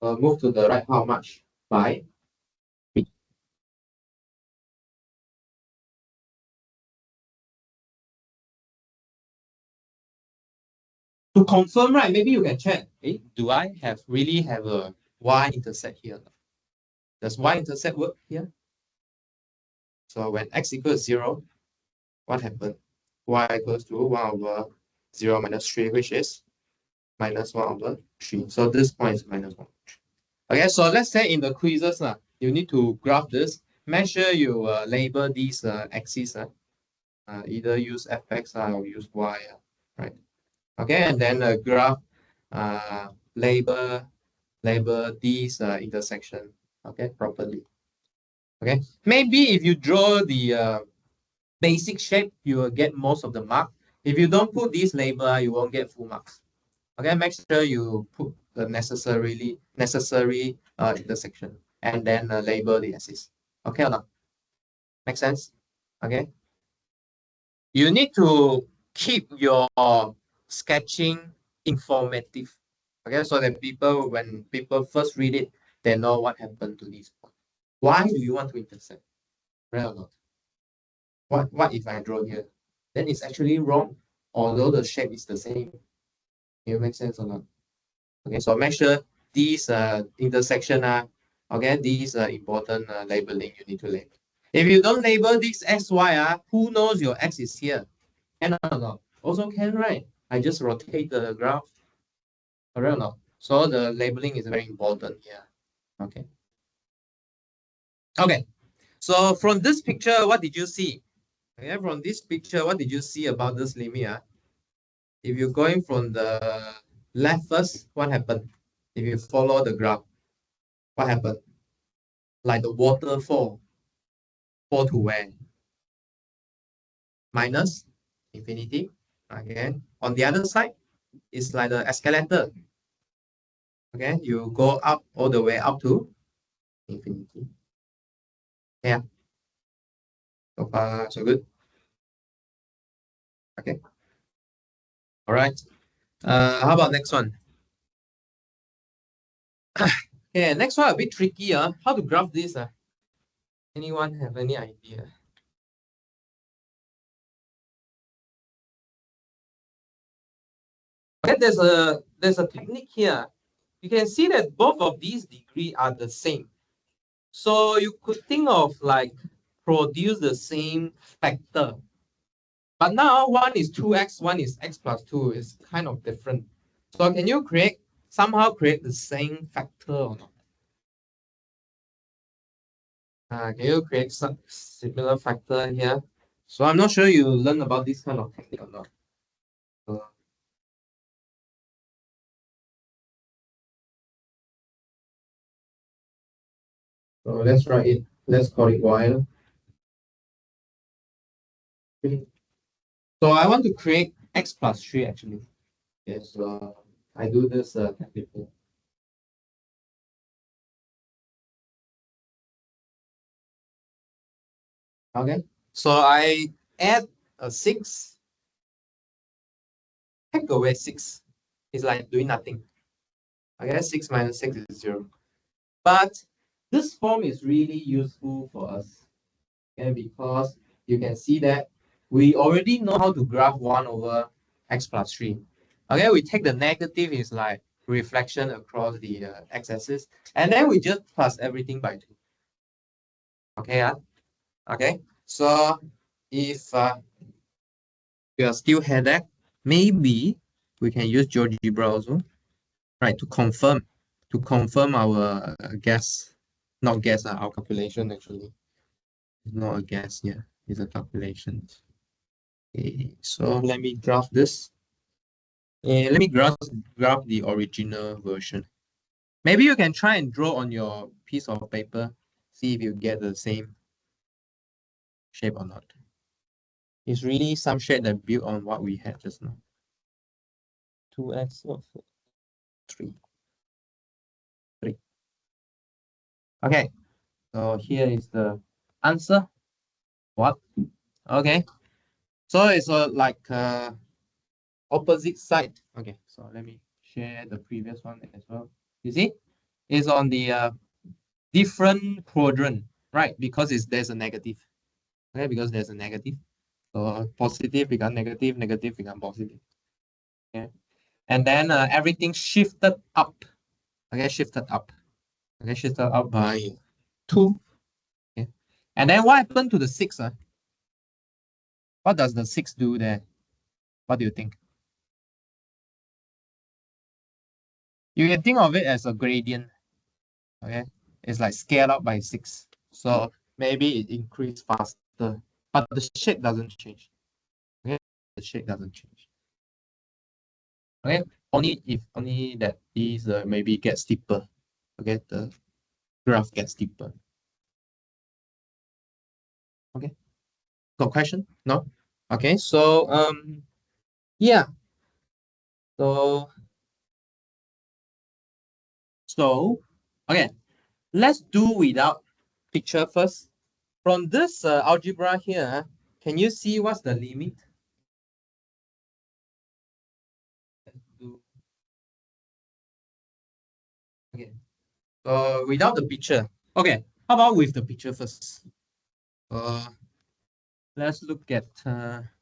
move to the right how much? By 3. To confirm, right, maybe you can check, do I really have a y-intercept here? Does y-intercept work here? So when x equals 0, what happened? Y equals to 1 over 0 minus 3, which is minus 1 over 3. So this point is minus 1. Okay, so let's say in the quizzes, you need to graph this. Make sure you label these axes. Either use fx or use y, right? Okay, and then graph label these intersection, okay, properly. Okay, maybe if you draw the basic shape, you will get most of the mark. If you don't put this label, you won't get full marks. Okay, make sure you put the necessary intersection and then label the axis. Okay or not? Make sense? Okay. You need to keep your sketching informative. Okay, so that when people first read it, they know what happened to this point. Why do you want to intersect? Right or not? What if I draw here? Then it's actually wrong, although the shape is the same. It makes sense or not? Okay, so make sure these intersection are okay. These are important labeling you need to label. If you don't label this x y, who knows your x is here? Can or not? Also can, right? I just rotate the graph. Correct or not? So the labeling is very important here. Okay. Okay. So from this picture, what did you see? Okay, from this picture, what did you see about this limit? If you're going from the left first, what happened? If you follow the graph, what happened? Like the waterfall, fall to where? Minus infinity. Again, on the other side, it's like the escalator. Okay, you go up all the way up to infinity. Yeah, so far so good. Okay, all right. How about next one? Okay, next one a bit tricky. How to graph this? Anyone have any idea? Okay, there's a technique here. You can see that both of these degrees are the same. So you could think of like produce the same factor. But now one is 2x, one is x plus 2. It's kind of different. So can you somehow create the same factor or not? Can you create some similar factor here? So I'm not sure you learn about this kind of technique or not. So let's try it. Let's call it y. So I want to create x plus 3 actually. Yes, I do this technically. Okay, so I add a 6, take away 6. It's like doing nothing. Okay, 6 minus 6 is 0. But this form is really useful for us. Okay, because you can see that we already know how to graph 1 over x plus 3. Okay, we take the negative is like reflection across the x-axis, and then we just plus everything by 2. Okay, okay. So if you are still headache, maybe we can use GeoGebra also, right, to confirm our guess, not guess, our calculation actually. It's not a guess here, it's a calculation. Okay, so let me graph this. Let me graph the original version. Maybe you can try and draw on your piece of paper, see if you get the same shape or not. It's really some shape that built on what we had just now. 2x, what? 3. 3. Okay, so here is the answer. What? Okay, so it's like opposite side. Okay, so let me share the previous one as well. You see, it's on the different quadrant, right? Because there's a negative. Okay, because there's a negative. So positive become negative, negative become positive. Okay, and then everything shifted up. Okay, shifted up. Okay, shifted up by 2. Okay, and then what happened to the 6? What does the 6 do there? What do you think? You can think of it as a gradient. Okay, it's like scaled up by 6. So maybe it increased faster, but the shape doesn't change. Okay, the shape doesn't change. Okay, only that these maybe get steeper. Okay, the graph gets steeper. Okay, got question? No. Okay, so yeah. So okay, let's do without picture first. From this algebra here, can you see what's the limit? Okay, without the picture. Okay, how about with the picture first? Let's look at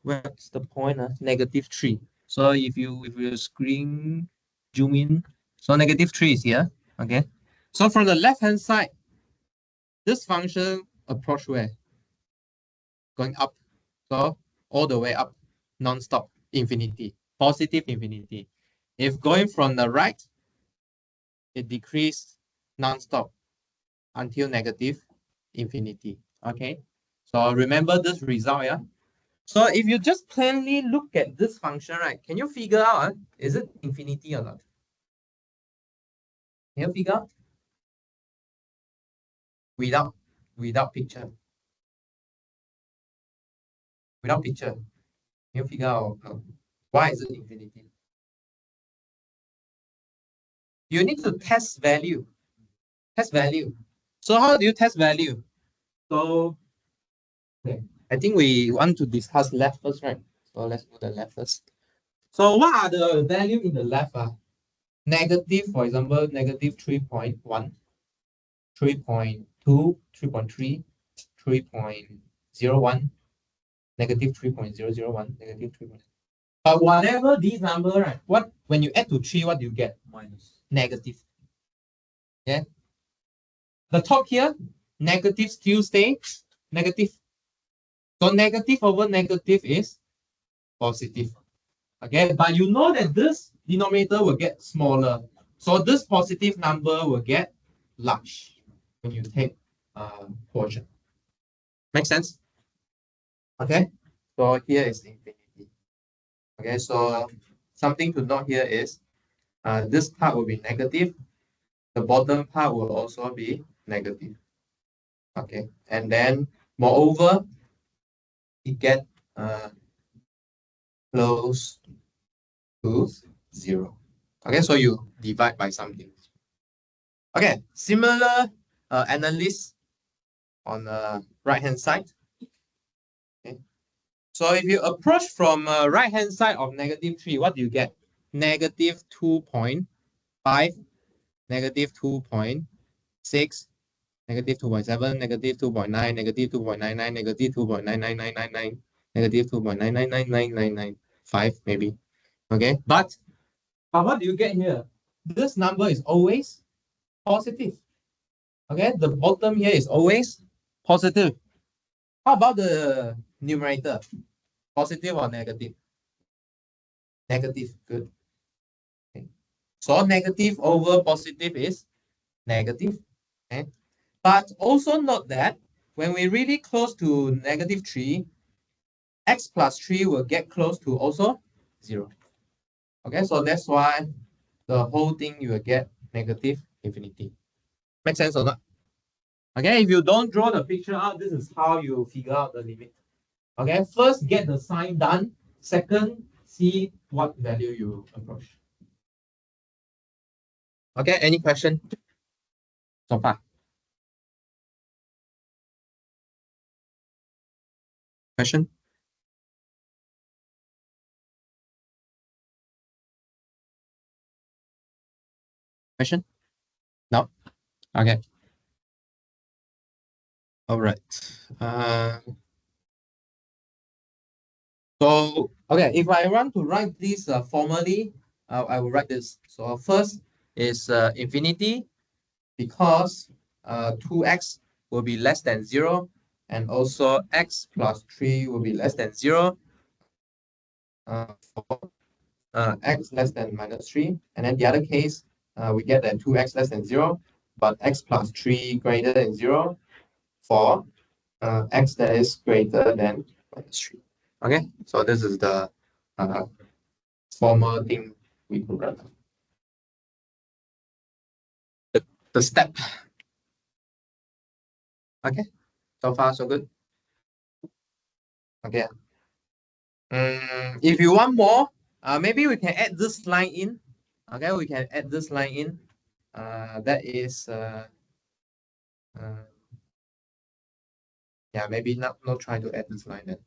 what's the point? -3. So if you screen zoom in, so -3 is here. Okay, so from the left hand side, this function approach where? Going up. So all the way up, non-stop, infinity, positive infinity. If going from the right, it decrease non-stop until negative infinity. Okay, so remember this result, yeah? So if you just plainly look at this function, right, can you figure out, is it infinity or not? Can you figure out? Without picture. Without picture. Can you figure out why is it infinity? You need to test value. Test value. So how do you test value? So okay, I think we want to discuss left first, right? So let's do the left first. So what are the value in the left? Negative, for example, negative 3.1, 3.2, 3.3, 3.01, negative 3.001, negative 3. But whatever these number, right? What when you add to 3, what do you get? Minus. Negative. Yeah. The top here, negative still stays negative. So negative over negative is positive. Okay, but you know that this denominator will get smaller. So this positive number will get large when you take quotient. Make sense? Okay. So here is infinity. Okay, so something to note here is this part will be negative. The bottom part will also be negative. Okay, and then moreover, it get close to 0. Okay, so you divide by something. Okay, similar analysis on the right hand side. Okay, so if you approach from right hand side of -3, what do you get? Negative 2.5, negative 2.6, negative 2.7, negative 2.9, negative 2.99, negative 2.99999, negative 2.9999995 maybe. Okay, but what do you get here? This number is always positive. Okay, the bottom here is always positive. How about the numerator? Positive or negative? Negative, good. Okay. So negative over positive is negative. Okay. But also note that when we really close to -3, x plus 3 will get close to also 0. Okay, so that's why the whole thing you will get negative infinity. Make sense or not? Okay, if you don't draw the picture out, this is how you figure out the limit. Okay, first get the sign done. Second, see what value you approach. Okay, any question so far? Question? Question? No? Okay. All right. So, okay, if I want to write this formally, I will write this. So first is infinity because 2x will be less than 0 and also x plus 3 will be less than 0 for x less than -3. And then the other case, we get that 2x less than 0, but x plus 3 greater than 0 for x that is greater than -3. Okay, so this is the formal thing we could run. The step. Okay, so far so good. Okay. If you want more, maybe we can add this line in. Okay, we can add this line in. That is yeah, maybe not try to add this line then.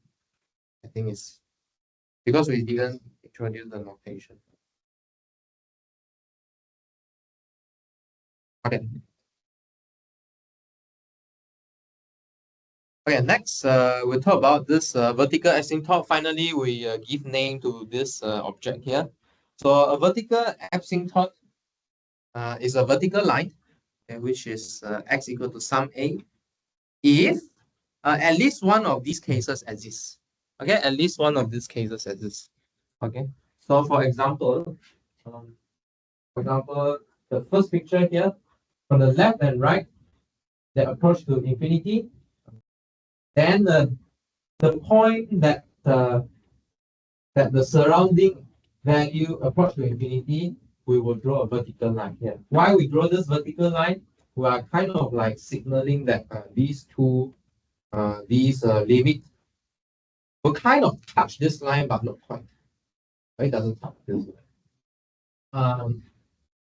I think it's because we didn't introduce the notation. Okay. Okay, next we'll talk about this vertical asymptote. Finally, we give name to this object here. So a vertical asymptote is a vertical line, okay, which is x equal to sum a if at least one of these cases exists. Okay, at least one of these cases exists. Okay, so for example, the first picture here, from the left and right, they approach to infinity. Then the point that the surrounding value approach to infinity, we will draw a vertical line here. Why we draw this vertical line? We are kind of like signaling that these limit will kind of touch this line, but not quite. It doesn't touch this line.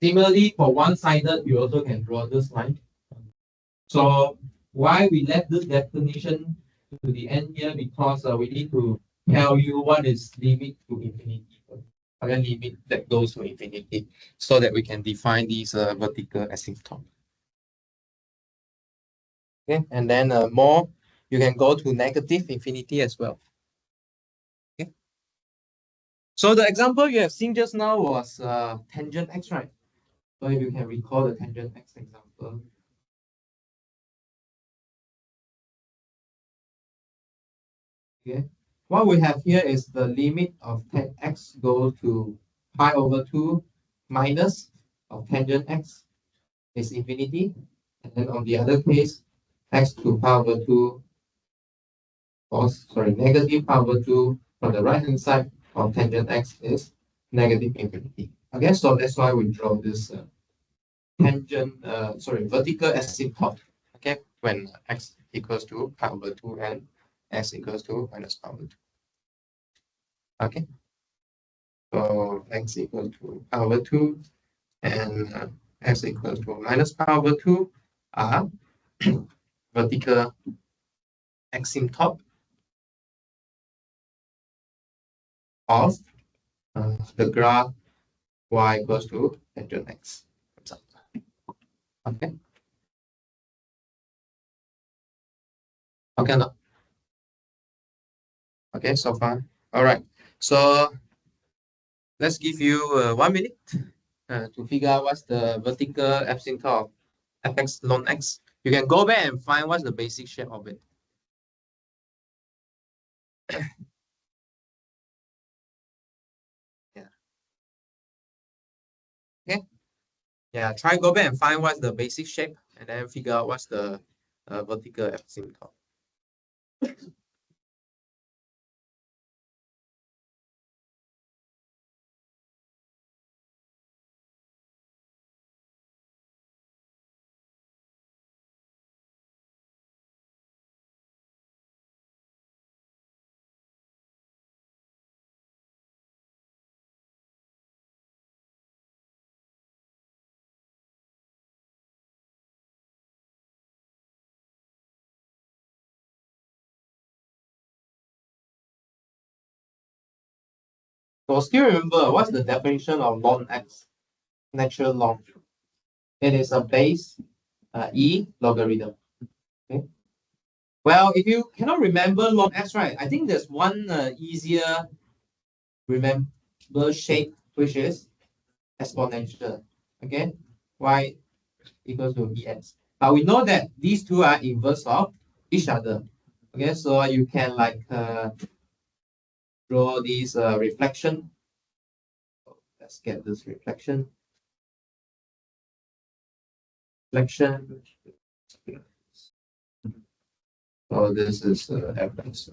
Similarly, for one-sided, you also can draw this line. So why we left this definition to the end here? Because we need to tell you what is limit to infinity. Okay, limit that goes to infinity, so that we can define these vertical asymptote. Okay, and then more, you can go to negative infinity as well. Okay. So the example you have seen just now was tangent x, right? So if you can recall the tangent x example. Okay. What we have here is the limit of tan x goes to pi over 2 minus of tangent x is infinity. And then on the other case, x to pi over 2, or sorry, negative pi over 2 from the right hand side of tangent x is negative infinity. Okay, so that's why we draw this vertical asymptote. Okay, when x equals to pi over 2 and x equals to minus pi over 2. Okay, so x equals to pi over 2 and x equals to minus pi over 2 are vertical asymptote of the graph y equals to tangent x. Okay. Okay, no. Okay, so far. All right. So let's give you 1 minute to figure out what's the vertical asymptote of fx ln x. You can go back and find what's the basic shape of it. Yeah. Okay. Yeah. Try go back and find what's the basic shape, and then figure out what's the vertical asymptote. So still remember what's the definition of log x? Natural log. It is a base e logarithm. Okay. Well, if you cannot remember log x, right? I think there's one easier remember shape, which is exponential. Okay, y equals to ex. But we know that these two are inverse of each other. Okay, so you can like draw these reflection. Let's get this reflection. Reflection. So this is evidence.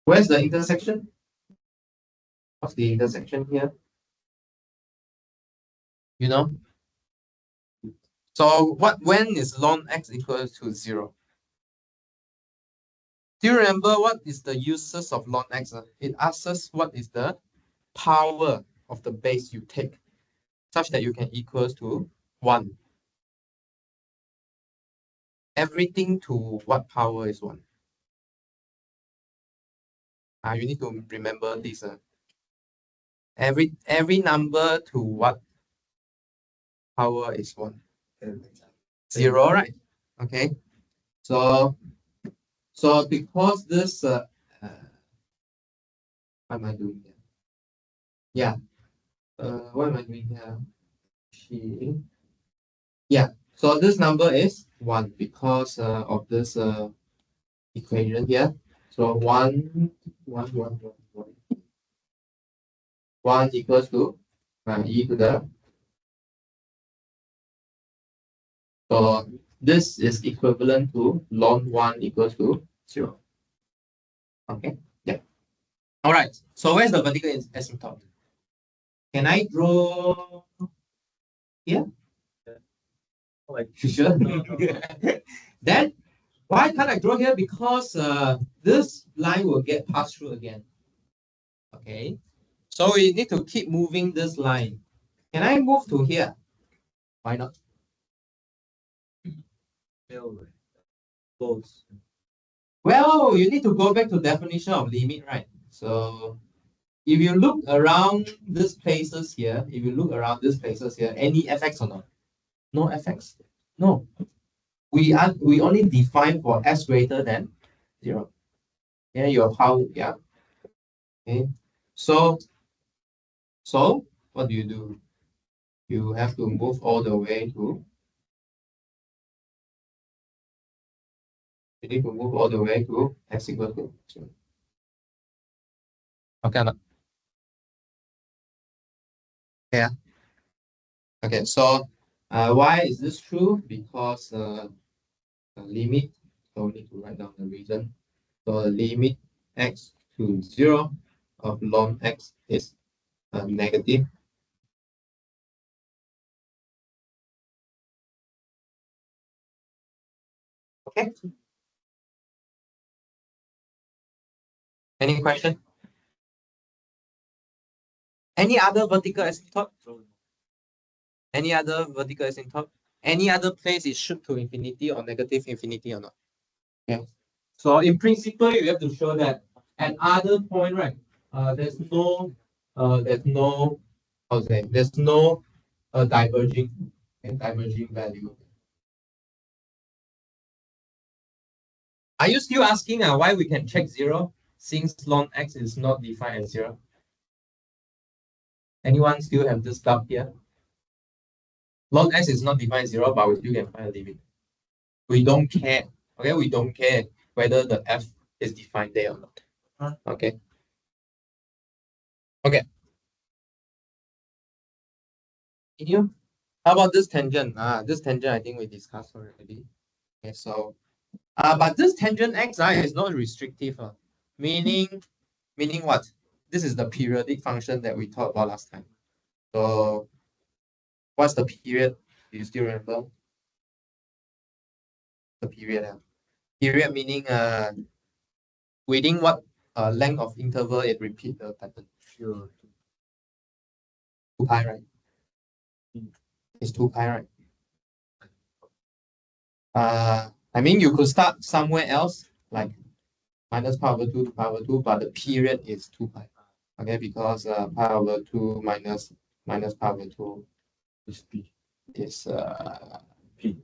Where's the intersection? What's the intersection here? You know? So when is log x equal to 0? Do you remember what is the uses of log x? It asks us what is the power of the base you take, such that you can equals to 1. Everything to what power is 1? You need to remember this. Every number to what power is 1? 0, right? Okay. So because this what am I doing here? Yeah. What am I doing here? Yeah. So this number is 1 because of this equation here. So 1 equals to e to the. So this is equivalent to log 1 equals to 0. Okay. Yeah. All right. So where's the vertical asymptote? Can I draw here? Like you sure? Then why can't I draw here? Because this line will get passed through again. Okay. So we need to keep moving this line. Can I move to here? Why not? Close. Well, you need to go back to definition of limit, right? So if you look around these places here, any fx or not? No fx. No. We only define for s greater than 0. Yeah, your power, yeah. Okay. So what do? You have to move all the way to x equals to 0. Okay, or not? Yeah. Okay, so why is this true? Because limit, so we need to write down the reason. So the limit x to 0 of log x is negative. Okay. Any question? Any other vertical asymptote? Any other vertical asymptote? Any other place is shoot to infinity or negative infinity or not? Okay. So in principle, you have to show that at other point, right? There's no there's no diverging value. Are you still asking why we can check 0 since log x is not defined as 0? Anyone still have this doubt here? Log x is not defined as 0, but we still can find a limit. We don't care. Okay, we don't care whether the f is defined there or not. Okay. Okay. Continue. How about this tangent? This tangent I think we discussed already. Okay, so but this tangent x is not restrictive, meaning what? This is the periodic function that we talked about last time. So what's the period? Do you still remember? The period. Period meaning within what length of interval it repeat the pattern. Sure. 2 pi, right? It's 2 pi, right? I mean you could start somewhere else, like minus pi over 2 to pi over 2, but the period is 2 pi. Okay, because pi over 2 minus pi over 2 is p. Is p.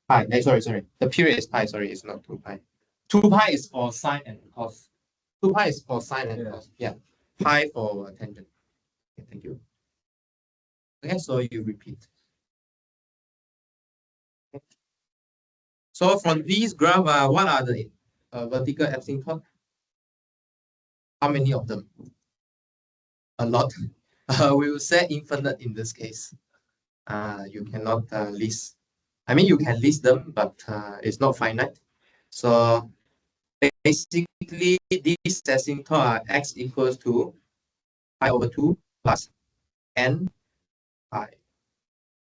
Pi. Sorry. The period is pi, sorry, it's not 2 pi. 2 pi is for sine and cos. 2 pi is for sine and cos. Yeah. Pi for tangent. Okay, thank you. Okay, so you repeat. Okay. So from these graph, what are the vertical asymptotes? How many of them? A lot. We will say infinite in this case. You cannot list. I mean, you can list them, but it's not finite. So basically, these asymptotes are x equals to pi over 2 plus n pi.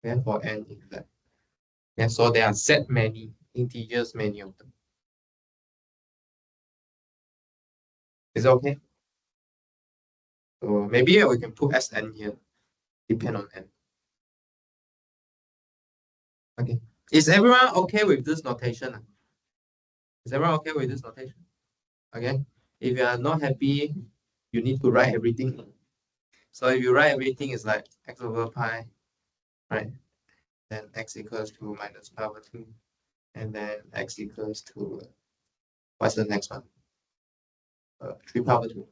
Okay, for n exact. Yeah, so there are set many integers, many of them. Is it okay? So maybe we can put Sn here, depend on n. Okay. Is everyone okay with this notation? Is everyone okay with this notation? Okay. If you are not happy, you need to write everything. So if you write everything, it's like x over pi, right? Then x equals to minus pi over 2. And then x equals to, what's the next one? 3 pi over 2,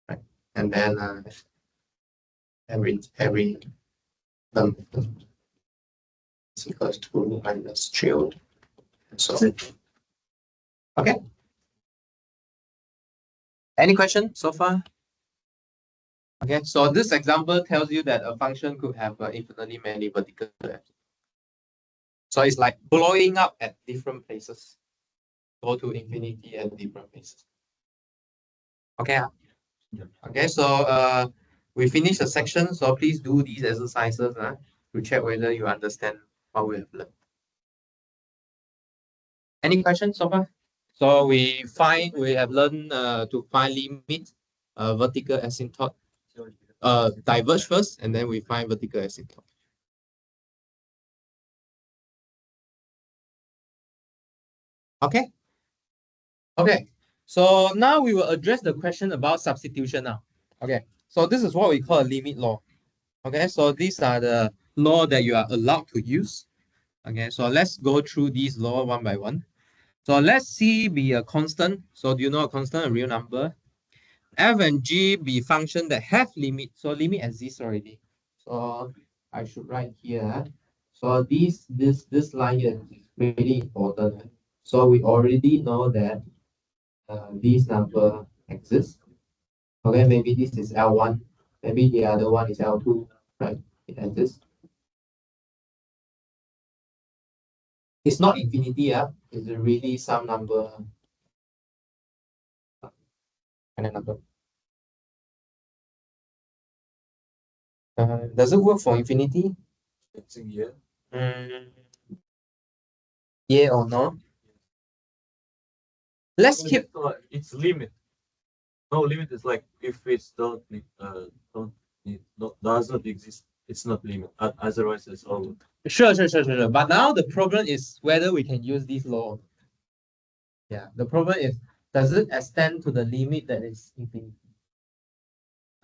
right? And then every term is equals to minus 3 over 2. So, okay. Any question so far? Okay, so this example tells you that a function could have infinitely many vertical asymptotes. So it's like blowing up at different places. Go to infinity at different places. Okay. Okay, so we finished the section. So please do these exercises to check whether you understand what we have learned. Any questions so far? So we have learned to find limit vertical asymptote. Diverge first, and then we find vertical asymptote. Okay. Okay. So now we will address the question about substitution now. Okay. So this is what we call a limit law. Okay. So these are the law that you are allowed to use. Okay. So let's go through these law one by one. So let's C be a constant. So do you know a constant, a real number? F and G be function that have limit. So limit exists already. So I should write here. So this line here is really important. So we already know that this number exists. Okay, maybe this is L1, maybe the other one is L2, right? It exists. It's not infinity, it's really some number. And a number. Does it work for infinity? It's a yeah. Yeah or no? Let's keep. It's limit. No limit is like if it's does not exist, it's not limit. Otherwise, it's all. Sure. But now the problem is whether we can use this law. Yeah, the problem is, does it extend to the limit that is infinity?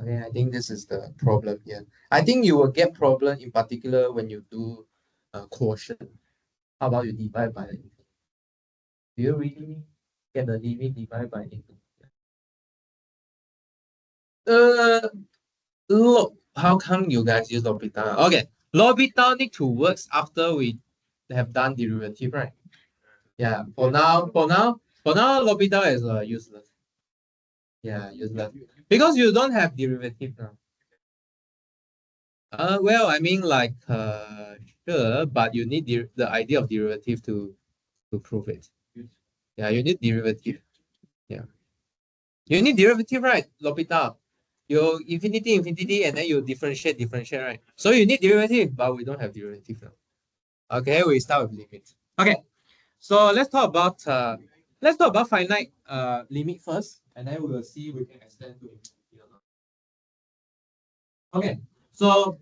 Okay, I think this is the problem here. I think you will get problem in particular when you do quotient. How about you divide by infinity? Do you really get the limit divided by infinity? Look, how come you guys use L'Hopital? Okay, L'Hopital need to work after we have done derivative, right? Yeah, for now, For now, L'Hopital is useless. Yeah, useless. Because you don't have derivative now. Well, I mean like sure, but you need the idea of derivative to prove it. Yeah, you need derivative. Yeah. You need derivative, right, L'Hopital? You infinity, and then you differentiate, right? So you need derivative, but we don't have derivative now. Okay, we start with limit. Okay, so let's talk about finite limit first, and then we will see we can extend to infinity or not. Okay, so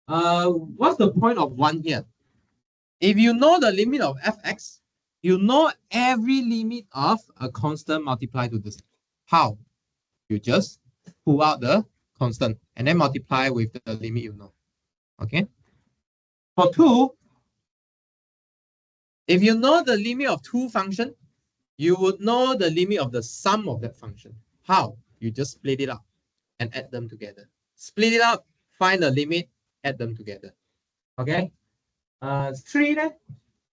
what's the point of one here? If you know the limit of fx, you know every limit of a constant multiplied to this. How? You just pull out the constant and then multiply with the limit you know. Okay. For 2, if you know the limit of 2 function, you would know the limit of the sum of that function. How? You just split it up and add them together. Split it up, find the limit, add them together. Okay. 3 then?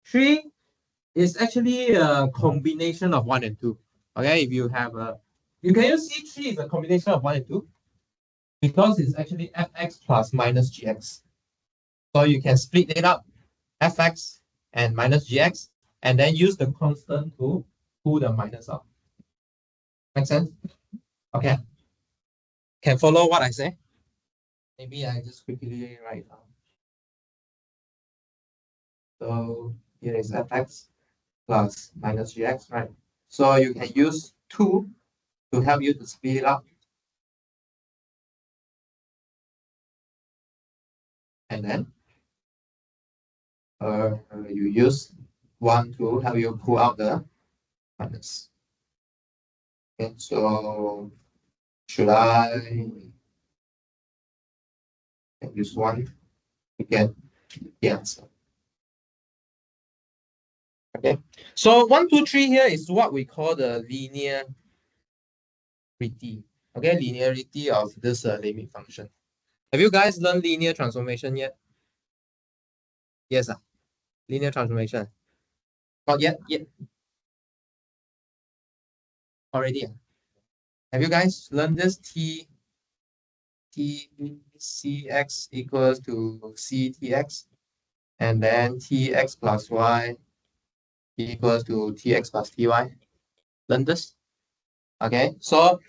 3 is actually a combination of 1 and 2. Okay, if you have a, you can use C3 is a combination of 1 and 2 because it's actually fx plus minus gx. So you can split it up, fx and minus gx, and then use the constant to pull the minus out. Make sense? Okay. Can follow what I say? Maybe I just quickly write down. So here is fx plus minus gx, right? So you can use 2 to help you to split it up. And then you use 1 to help you pull out the minus. Okay, so should I use 1 to get the answer? Okay, so 1, 2, 3 here is what we call the linearity. Okay, linearity of this limit function. Have you guys learned linear transformation yet? Yes, linear transformation. Not yet? Yet. Already. Have you guys learned this Cx equals to Ctx, and then Tx plus y equals to Tx plus Ty? Learn this? Okay, so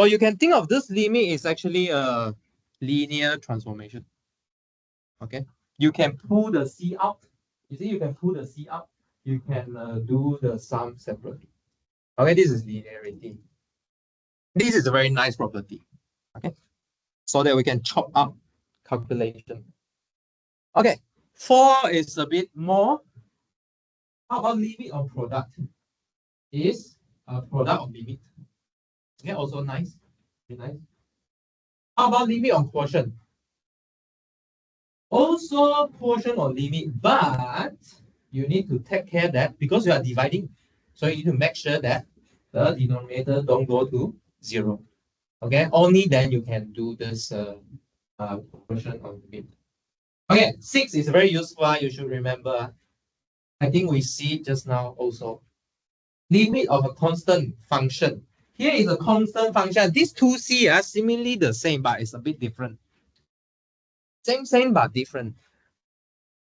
you can think of this limit is actually a linear transformation. Okay, you can pull the C out. You see, you can pull the C out. You can do the sum separately. Okay, this is linearity. This is a very nice property. Okay, so that we can chop up calculation. Okay, 4 is a bit more. How about limit of product? Is a product of limit. Okay, also nice. Very nice. How about limit of quotient? Also quotient or limit, but you need to take care that because you are dividing, so you need to make sure that the denominator don't go to 0. Okay, only then you can do this quotient or limit. Okay, 6 is very useful. You should remember. I think we see it just now also. Limit of a constant function. Here is a constant function. These two C are seemingly the same, but it's a bit different. Same, but different.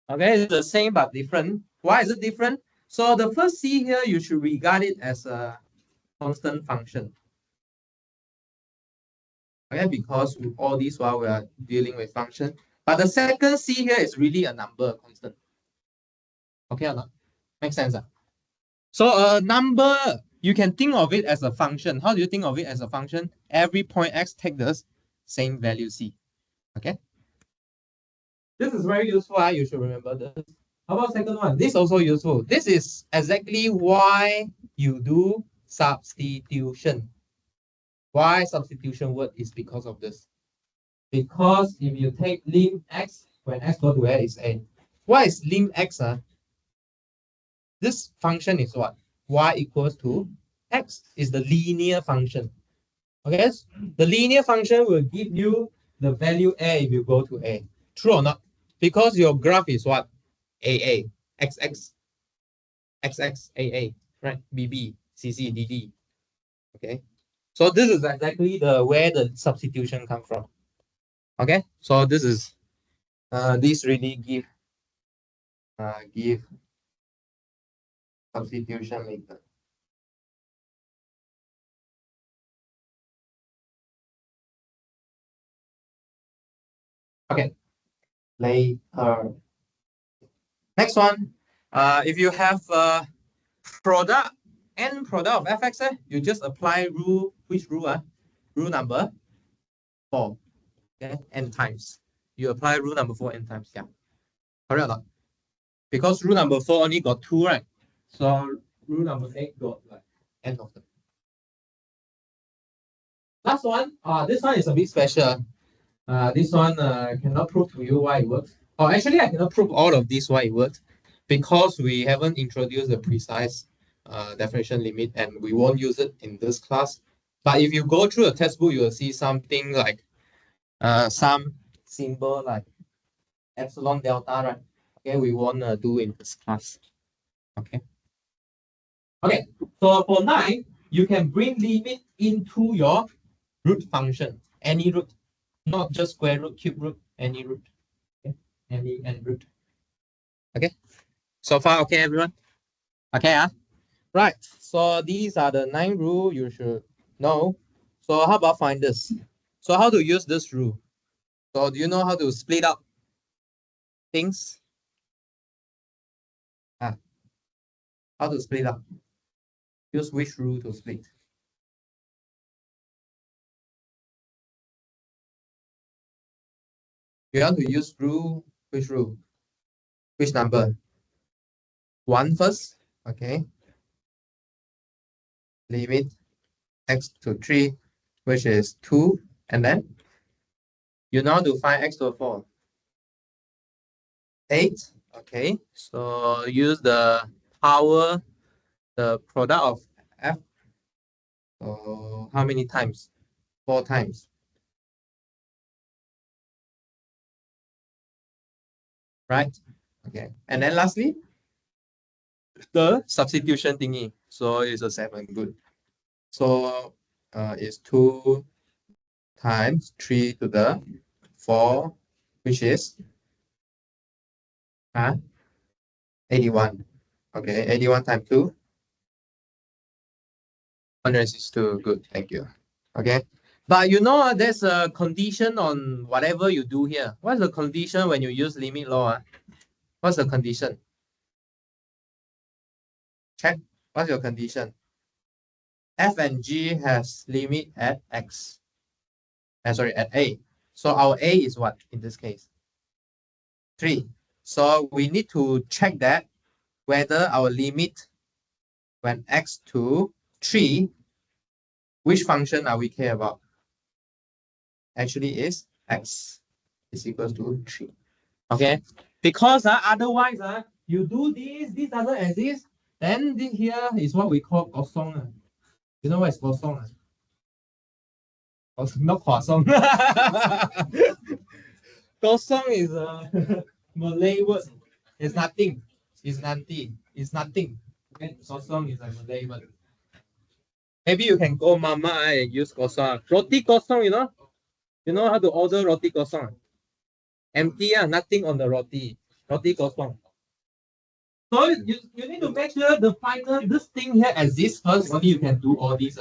Okay, it's the same but different. Why is it different? So the first C here, you should regard it as a constant function. Okay, because with all these while we are dealing with function. But the second C here is really a number, constant. Okay or not? Makes sense. So a number, you can think of it as a function. How do you think of it as a function? Every point x take the same value c. Okay. This is very useful. You should remember this. How about second one? This is also useful. This is exactly why you do substitution. Why substitution word is because of this. Because if you take lim x, when x go to a is a. What is lim x? This function is what? Y equals to x is the linear function. Okay, the linear function will give you the value a if you go to a. True or not? Because your graph is what? AA, XX, XX, AA, right? BB, CCDD. Okay, so this is exactly the where the substitution come from. Okay, so this is this really give substitution method. Okay, later. Next one, if you have product n product of fx, you just apply rule, which rule? Rule number 4. Okay, n times. You apply rule number 4 n times. Yeah, correct or not? Because rule number 4 only got 2, right? So rule number 8 got like n of them. Last one, this one is a bit special. This one cannot prove to you why it works. Oh, actually, I cannot prove all of this why it works because we haven't introduced the precise definition limit and we won't use it in this class. But if you go through the textbook, you will see something like some symbol like epsilon delta, right? Okay, we won't do in this class. Okay. Okay, so for 9, you can bring limit into your root function, any root, not just square root, cube root, any root. Okay, any root. Okay, so far okay, everyone? Okay, right. So these are the 9 rules you should know. So how about find this? So how to use this rule? So do you know how to split up things? How to split up? Use which rule to split? You want to use rule, which rule? Which number? 1 first. Okay. Limit x to 3, which is 2. And then you know how to find x to the 4. 8. Okay. So use the power, the product of f. So how many times? 4 times. Right? Okay. And then lastly, the substitution thingy. So it's a 7. Good. So it's 2 times 3 to the 4, which is 81. Okay, 81 times 2. 162. Good, thank you. Okay. But you know, there's a condition on whatever you do here. What's the condition when you use limit law? What's the condition? Check. What's your condition? F and G has limit at x. Sorry, at a. So our a is what in this case? 3. So we need to check that whether our limit when x to 3, which function are we care about? Actually is x is equals to 3. Okay, because otherwise you do this doesn't exist, then this here is what we call kosong. You know what is kosong? Not kosong. Kosong is a Malay word. It's nothing. It's nothing. It's nothing. Okay, kosong is a Malay word. Maybe you can go mama and use kosong. Roti kosong, you know? You know how to order roti kosong? Empty, nothing on the roti. Roti kosong. So you need to make sure the final this thing here exists first. Only you can do all these.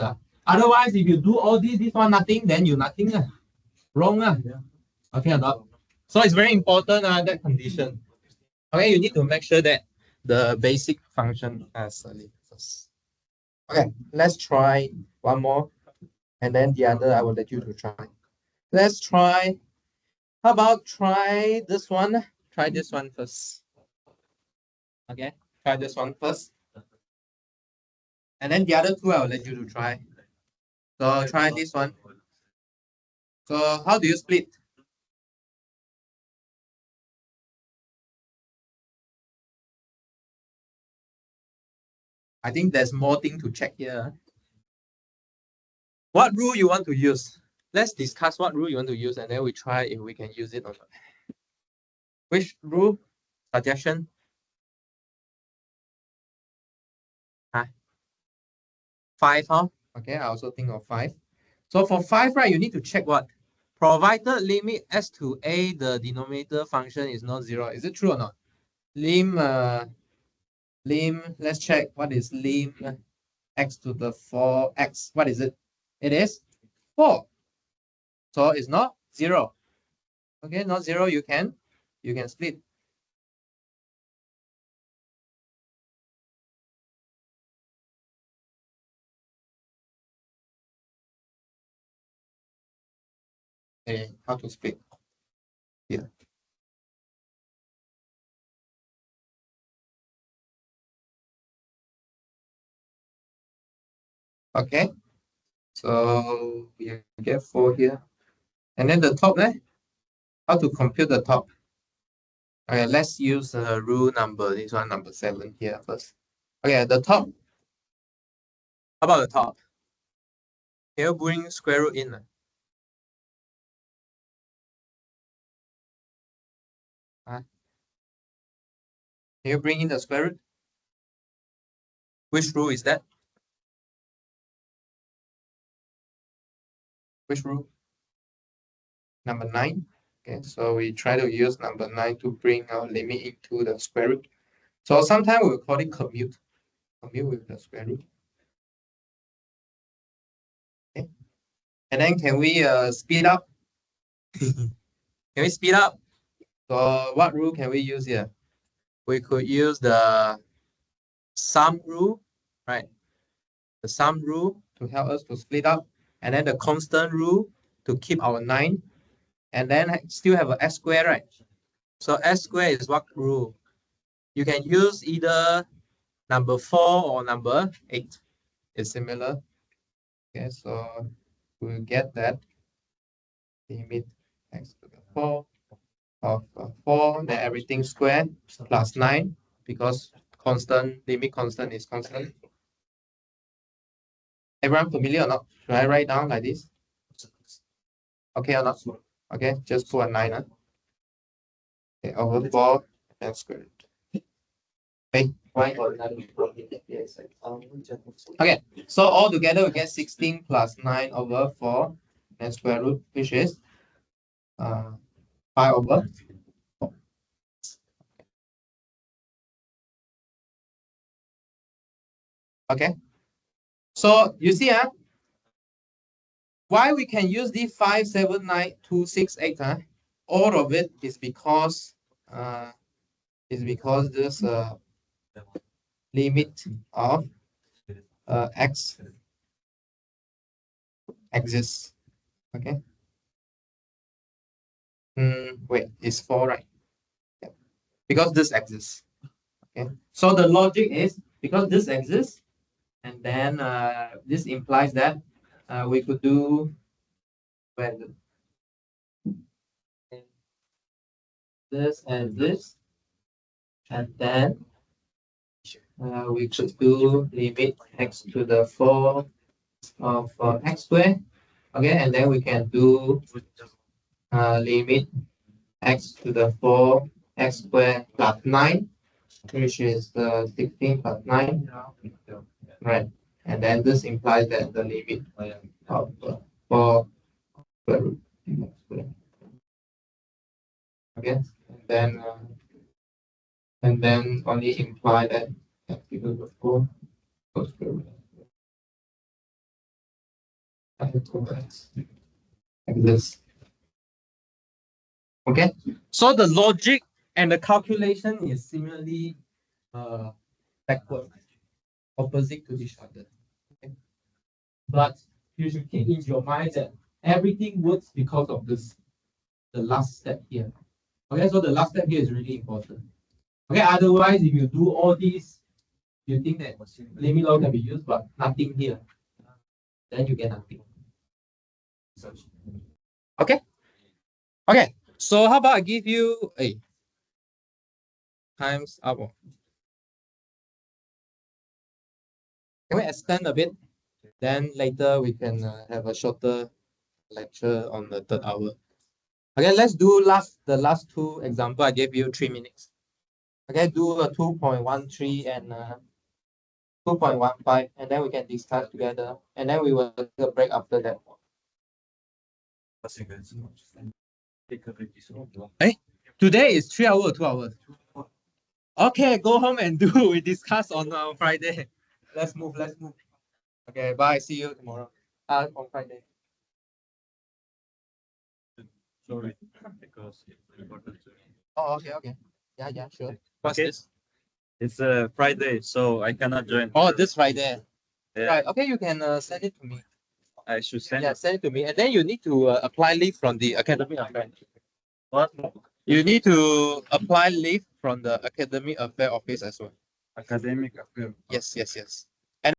Otherwise, if you do all this one nothing, then you nothing. Wrong. Okay or not? So it's very important that condition. Okay, you need to make sure that the basic function has a limit first. Okay, let's try one more, and then the other I will let you to try. Let's try. How about try this one? Try this one first. Okay, try this one first. And then the other two I will let you to try. So try this one. So how do you split? I think there's more thing to check here. What rule you want to use? Let's discuss what rule you want to use and then we try if we can use it or not. Which rule? Suggestion? 5, huh? Okay, I also think of 5. So for 5, right, you need to check what? Provided limit s to a, the denominator function is not 0. Is it true or not? Let's check what is lim x to the 4x. What is it? It is 4. So it's not 0. Okay, not 0, you can split. Okay, how to split? Here. Okay, so we get 4 here. And then the top there, how to compute the top? Okay, let's use rule number, this one number 7 here first. Okay, the top. How about the top? Can you bring square root in? Can you bring in the square root? Which rule is that? Which rule? Number 9. Okay, so we try to use number 9 to bring our limit into the square root. So sometimes we'll call it commute. Commute with the square root. Okay. And then can we speed up? Can we speed up? So what rule can we use here? We could use the sum rule, right? The sum rule to help us to split up, and then the constant rule to keep our 9, and then still have a s square, right? So s square is what rule? You can use either number 4 or number 8. It's similar. Okay, so we'll get that limit x to the 4 of 4, then everything squared plus 9, because limit constant is constant. Everyone familiar or not? Should I write down like this? Okay or not? Okay, just put a 9. Okay, over 4 and square root. Okay. Okay, so all together we get 16 plus 9 over 4 and square root, which is 5 over 4. Okay, so you see, why we can use the 5, 7, 9, 2, 6, 8, all of it is because this limit of x exists. Okay. Wait, it's 4, right? Yeah. Because this exists. Okay. So the logic is because this exists, and then this implies that we could do when this and this, and then we could do limit x to the 4 of x squared. Okay, and then we can do limit x to the 4 x squared plus 9, which is 16 plus 9, right? And then this implies that the limit of 4 square root x squared. Okay, and then only imply that x equals to 4 square root x like this. Okay, so the logic and the calculation is similarly backward, opposite to each other. Okay? But you should keep in your mind that everything works because of this, the last step here. Okay, so the last step here is really important. Okay, otherwise, if you do all these, you think that limit law can be used, but nothing here, then you get nothing. Okay. Okay. So how about I give you a times up? Can we extend a bit? Then later we can have a shorter lecture on the 3rd hour. Okay, let's do the last 2 example. I gave you 3 minutes. Okay, do a 2.13 and 2.15, and then we can discuss together, and then we will take a break after that. Hey, today is 3 hours, 2 hours. Okay, go home and do. We discuss on Friday. Let's move. Okay, bye. See you tomorrow. On Friday. Sorry, because it's important to me. Oh, okay. Yeah, sure. What's Okay. this? It's a Friday, so I cannot join. Oh, this Friday. Yeah, Right. Okay, you can send it to me. I should send Yeah, send it to me, and then you need to apply leave from the academy affair. what? You need to apply leave from the academy affair office as well. Academic affair. Yes.